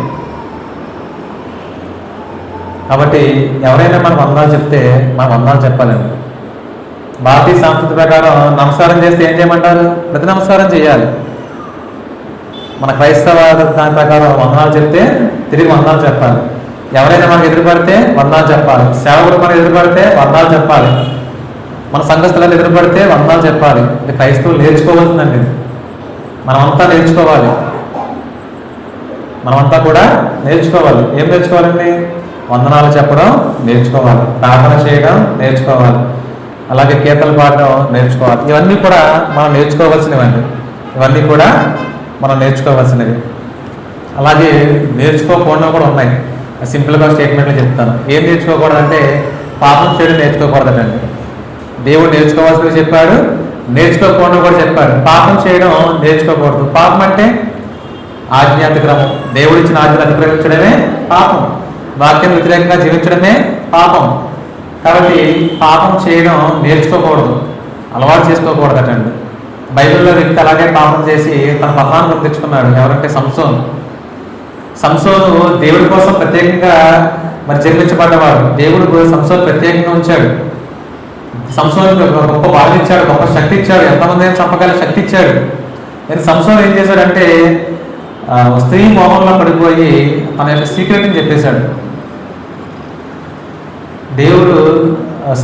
కాబట్టి ఎవరైనా మనం వందనాలు చెప్తే మనం వందనాలు చెప్పాలండి. భారతీయ సంస్కృతి ప్రకారం నమస్కారం చేస్తే ఏం చేయమంటారు? ప్రతి నమస్కారం చేయాలి. మన క్రైస్తవ దాని ప్రకారం వందనాలు చెప్తే తిరిగి వందనాలు చెప్పాలి. ఎవరైనా మనకు ఎదురుపడితే వందనాలు చెప్పాలి. సేవకుడు మనకు ఎదురుపడితే వందనాలు చెప్పాలి. మన సంఘస్థలను ఎదురుపడితే వందనాలు చెప్పాలి. ఇది క్రైస్తవులు నేర్చుకోవాల్సిందండి. మనమంతా నేర్చుకోవాలి. మనమంతా కూడా నేర్చుకోవాలి. ఏం నేర్చుకోవాలండి? వందనాలు చెప్పడం నేర్చుకోవాలి, ప్రార్థన చేయడం నేర్చుకోవాలి, అలాగే కీర్తనలు పాడడం నేర్చుకోవాలి. ఇవన్నీ కూడా మనం నేర్చుకోవాల్సినవండి. ఇవన్నీ కూడా మనం నేర్చుకోవాల్సినవి. అలాగే నేర్చుకోకుండా కూడా ఉన్నాయి. సింపుల్గా స్టేట్మెంట్లో చెప్తాను. ఏం నేర్చుకోకూడదంటే పాపం చేయడం నేర్చుకోకూడదండి. దేవుడు నేర్చుకోవాల్సినవి చెప్పాడు, నేర్చుకోకుండా కూడా చెప్పాడు. పాపం చేయడం నేర్చుకోకూడదు. పాపం అంటే ఆజ్ఞ అతిక్రమం. దేవుడు ఇచ్చిన ఆజ్ఞను అతిక్రమించడమే పాపం. వాక్యం వ్యతిరేకంగా జీవించడమే పాపం. కాబట్టి పాపం చేయడం నేర్చుకోకూడదు, అలవాటు చేసుకోకూడదటండి. బైబిల్లో వ్యక్తి అలాగే పాపం చేసి తన పతనాన్ని గుర్తించుకున్నాడు. ఎవరంటే సంసోను. సంసోను దేవుడి కోసం ప్రత్యేకంగా మరి జన్మించబడ్డవాడు. దేవుడు సంసోను ప్రత్యేకంగా ఉంచాడు. సంసోను గొప్ప బాధ ఇచ్చాడు, గొప్ప శక్తి ఇచ్చాడు, ఎంతమంది చంపగల శక్తి ఇచ్చాడు. నేను సంసోను ఏం చేశాడంటే స్త్రీ మోహంలో పడిపోయి తన యొక్క సీక్రెట్ని చెప్పేశాడు. దేవుడు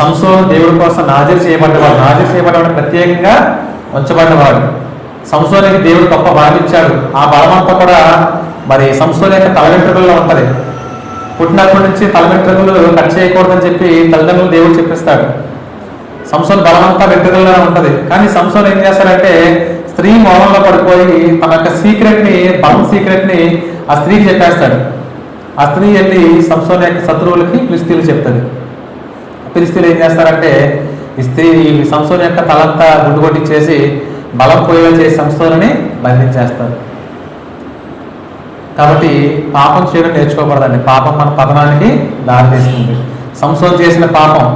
సంసోను దేవుడి కోసం నాజీర్ చేయబడ్డవాడు, ప్రత్యేకంగా ఉంచబడ్డవాడు. సంసోనికి దేవుడు గొప్ప బలం ఇచ్చాడు. ఆ బలం అంతా కూడా మరి సంసోను యొక్క తల వెంట్రుకల్లో ఉంటుంది. పుట్టినప్పటి నుంచి తల వెంట్రుకలు కట్ చేయకూడదని చెప్పి తల్లిదండ్రులు దేవుడు చెప్పిస్తాడు. సంసోను బలం అంతా వెంట్రుకల్లో ఉంటుంది. కానీ సంసోను ఏం చేస్తాడంటే స్త్రీ మోహంలో పడిపోయి తన యొక్క సీక్రెట్ని, బలం సీక్రెట్ని ఆ స్త్రీకి చెప్పేస్తాడు. ఆ స్త్రీ వెళ్ళి సంసోను యొక్క శత్రువులకి ఫిలిష్తీయులు చెప్తుంది. ఫిలిష్తీయులు ఏం చేస్తారంటే ఈ సంసోను యొక్క తలంతా గుడ్డు కొట్టించేసి బలం పోయేలా చేసి సంసోనుని బంధించేస్తారు. కాబట్టి పాపం చేయడం నేర్చుకోకూడదండి. పాపం మన పతనానికి దారితీస్తుంది. సంసోను చేసిన పాపం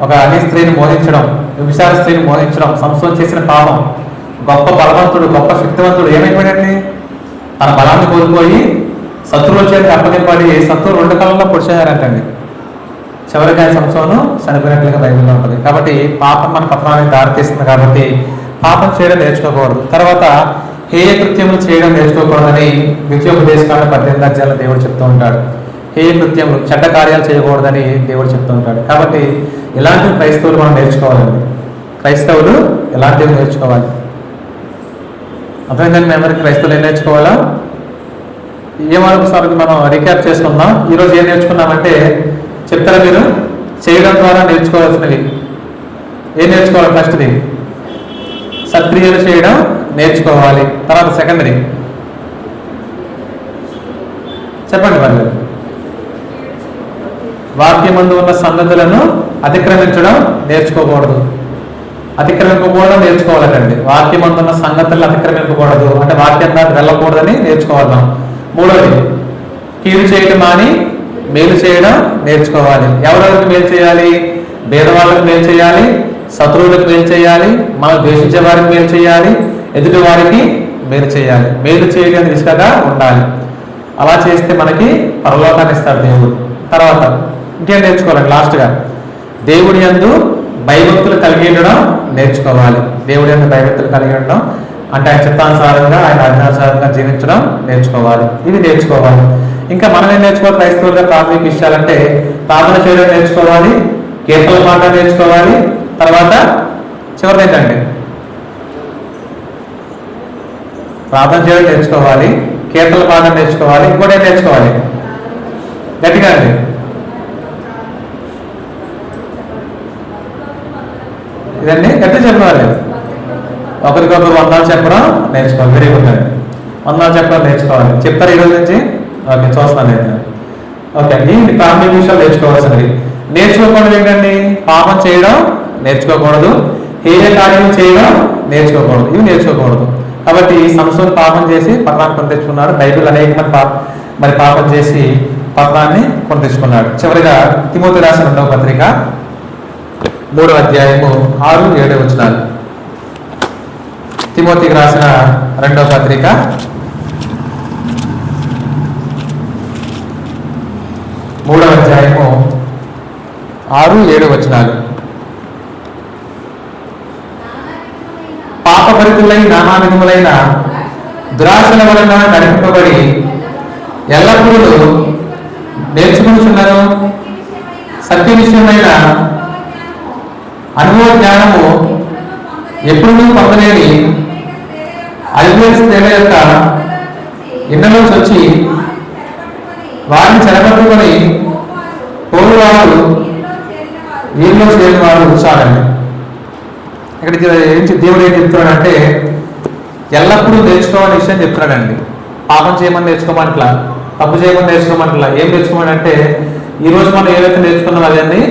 ఒక అన్య స్త్రీని మోహించడం, వ్యభిచార స్త్రీని మోహించడం సంసోను చేసిన పాపం. గొప్ప బలవంతుడు, గొప్ప శక్తివంతుడు ఏమైపోయాడండి? తన బలాన్ని కోల్పోయి శత్రువుల చేతికి అప్పగింపడి శత్రువులు 2 కాలంలో పొడిచేయారంటండి. చివరిగా సంసోను చనిపోయినట్లుగా బైబిల్లో ఉంటుంది. కాబట్టి పాపం మన పతనానికి దారితీస్తుంది. కాబట్టి పాపం చేయడం నేర్చుకోకూడదు. తర్వాత హేయ కృత్యములు చేయడం నేర్చుకోకూడదని ద్వితీయోపదేశకాండ 18వ అధ్యాయంలో దేవుడు చెప్తూ ఉంటాడు. హేయ కృత్యములు, చెడ్డ కార్యాలు చేయకూడదని దేవుడు చెప్తూ ఉంటాడు. కాబట్టి ఇలాంటివి క్రైస్తవులు మనం నేర్చుకోవాలండి. క్రైస్తవులు ఇలాంటివి నేర్చుకోవాలి. అర్థమైందండి? మేము క్రైస్తవులు ఏం నేర్చుకోవాలా? ఏమనుకోసారి మనం రీక్యాప్ చేసుకుందాం. ఈరోజు ఏం నేర్చుకున్నామంటే చెప్తారా మీరు? చేయడం ద్వారా నేర్చుకోవాల్సినవి ఏం నేర్చుకోవాలి? ఫస్ట్ది సత్క్రియలు చేయడం నేర్చుకోవాలి. తర్వాత సెకండరీ చెప్పండి వాళ్ళు. వాక్యమందు ఉన్న సంగతులను అతిక్రమించడం నేర్చుకోకూడదు. అతిక్రమింపకూడదు నేర్చుకోవాలండి. వాక్యమందు ఉన్న సంగతులను అతిక్రమింపకూడదు అంటే వాక్యం దాకా వెళ్ళకూడదని నేర్చుకోవాలి. మూడవది కీడు చేయడం మాని మేలు చేయడం నేర్చుకోవాలి. ఎవరెవరికి మేలు చేయాలి? పేదవాళ్ళకి మేలు చేయాలి, శత్రువులకు మేలు చేయాలి, మనం ద్వేషించే వారికి మేలు చేయాలి, ఎదుటి వారికి మేలు చేయాలి. మేలు చేయడం దిశగా ఉండాలి. అలా చేస్తే మనకి పరలోకాన్ని ఇస్తాడు దేవుడు. తర్వాత ఇంకేం నేర్చుకోవాలండి? లాస్ట్గా దేవుడి యందు భయభక్తులు కలిగి ఉండడం నేర్చుకోవాలి. దేవుడి యందు భయభక్తులు కలిగి ఉండడం అంటే ఆయన చిత్తానుసారంగా, ఆయన ఆజ్ఞానుసారంగా జీవించడం నేర్చుకోవాలి. ఇవి నేర్చుకోవాలి. ఇంకా మనం ఏం నేర్చుకోవాలి? క్రైస్తవులుగా ప్రాథమిక విషయాలంటే ప్రార్థన చేయడం నేర్చుకోవాలి, కీర్తనలు పాడడం నేర్చుకోవాలి. తర్వాత చివరిది ఏంటంటే ప్రార్థన చేయడం నేర్చుకోవాలి, కీర్తనలు పాడడం నేర్చుకోవాలి. ఇంకోటి ఏం నేర్చుకోవాలి? గట్టిగా అండి. ఇదండి గట్టి చెప్పాలి. ఒకరికొకరు వందనాలు చెప్పడం నేర్చుకోవాలి. వెరీ గుడ్ అండి. వందనాలు చెప్పడం నేర్చుకోవాలి. చెప్తారు ఈరోజు నుంచి? ఓకే, చూస్తాను నేను. ఓకే అండి. ఇది ప్రాథమిక విషయాలు నేర్చుకోవాల్సినవి. నేర్చుకోకూడదు ఏంటండి? పాపం చేయడం నేర్చుకోకూడదు, హేయ కార్యం చేయడం నేర్చుకోకూడదు. ఇవి నేర్చుకోకూడదు. కాబట్టి సంసోను పాపం చేసి పతనాన్ని కొని తెచ్చుకున్నాడు. బైబిల్ అనేక మంది పాపం చేసి పతనాన్ని కొని తెచ్చుకున్నాడు. చివరిగా తిమోతి రాసిన 2వ పత్రిక 3వ అధ్యాయము 6, 7 వచనాలు. తిమోతికి రాసిన 2వ పత్రిక 3వ అధ్యాయము 6, 7 వచనాలు. పాపభరితులై నానా విధములైన దురాశల వలన నడిపింపబడి ఎల్లప్పుడూ నేర్చుకుంటున్నారు. సత్య విషయమైన అనుభవ జ్ఞానము ఎప్పుడూ పొందలేని అల్వేల స్త్రీల యొక్క ఇళ్లలోకి వచ్చి వారిని చెరపట్టుకొని పోలువారు వీరిలో చేరిన వారు చాలండి. ఇక్కడ దేవుడు ఏం చెప్తున్నాడంటే ఎల్లప్పుడూ నేర్చుకోవాలని విషయం చెప్తున్నాడండి. పాపం చేయమని నేర్చుకోమంటలా, తప్పు చేయమని నేర్చుకోమంటలా. ఏం నేర్చుకోమంటే ఈరోజు మనం ఏవైతే నేర్చుకున్నాం అదండి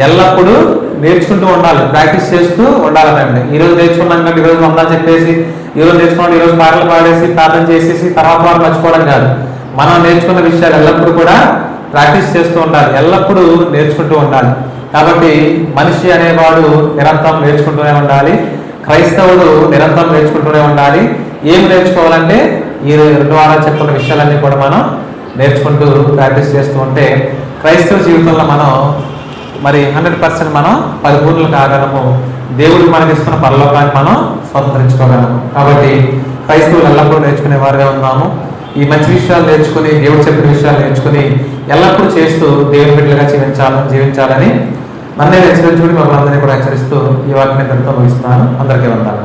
ఎల్లప్పుడూ నేర్చుకుంటూ ఉండాలి, ప్రాక్టీస్ చేస్తూ ఉండాలండి. ఈరోజు నేర్చుకున్నాం కంటే ఈరోజు వందాలు చెప్పేసి ఈరోజు నేర్చుకున్నాం, ఈరోజు పాటలు పాడేసి ప్రార్థన చేసేసి తర్వాత వారు మర్చిపోవడం కాదు. మనం నేర్చుకున్న విషయాలు ఎల్లప్పుడూ కూడా ప్రాక్టీస్ చేస్తూ ఉండాలి, ఎల్లప్పుడూ నేర్చుకుంటూ ఉండాలి. కాబట్టి మనిషి అనేవాడు నిరంతరం నేర్చుకుంటూనే ఉండాలి. క్రైస్తవుడు నిరంతరం నేర్చుకుంటూనే ఉండాలి. ఏం నేర్చుకోవాలంటే ఈ 2 వారాలు చెప్పుకున్న విషయాలన్నీ కూడా మనం నేర్చుకుంటూ ప్రాక్టీస్ చేస్తూ ఉంటే క్రైస్తవ జీవితంలో మనం మరి 100% మనం పరిపూర్ణులు కాగలము. దేవుడు మనకి ఇస్తున్న పరలోకాన్ని మనం స్వతంత్రించుకోగలము. కాబట్టి క్రైస్తవులు ఎల్లప్పుడూ నేర్చుకునే వారుగా ఉన్నాము. ఈ మంచి విషయాలు నేర్చుకుని దేవుడు చెప్పిన విషయాలు నేర్చుకుని ఎల్లప్పుడూ చేస్తూ దేవుని బిడ్డలుగా జీవించాలని నన్నే హెచ్చరించుకుని మమ్మల్ని అందరినీ కూడా హెచ్చరిస్తూ ఈ వాక్యాన్ని ఎంతో ముగిస్తున్నాను. అందరికీ వందనాలు.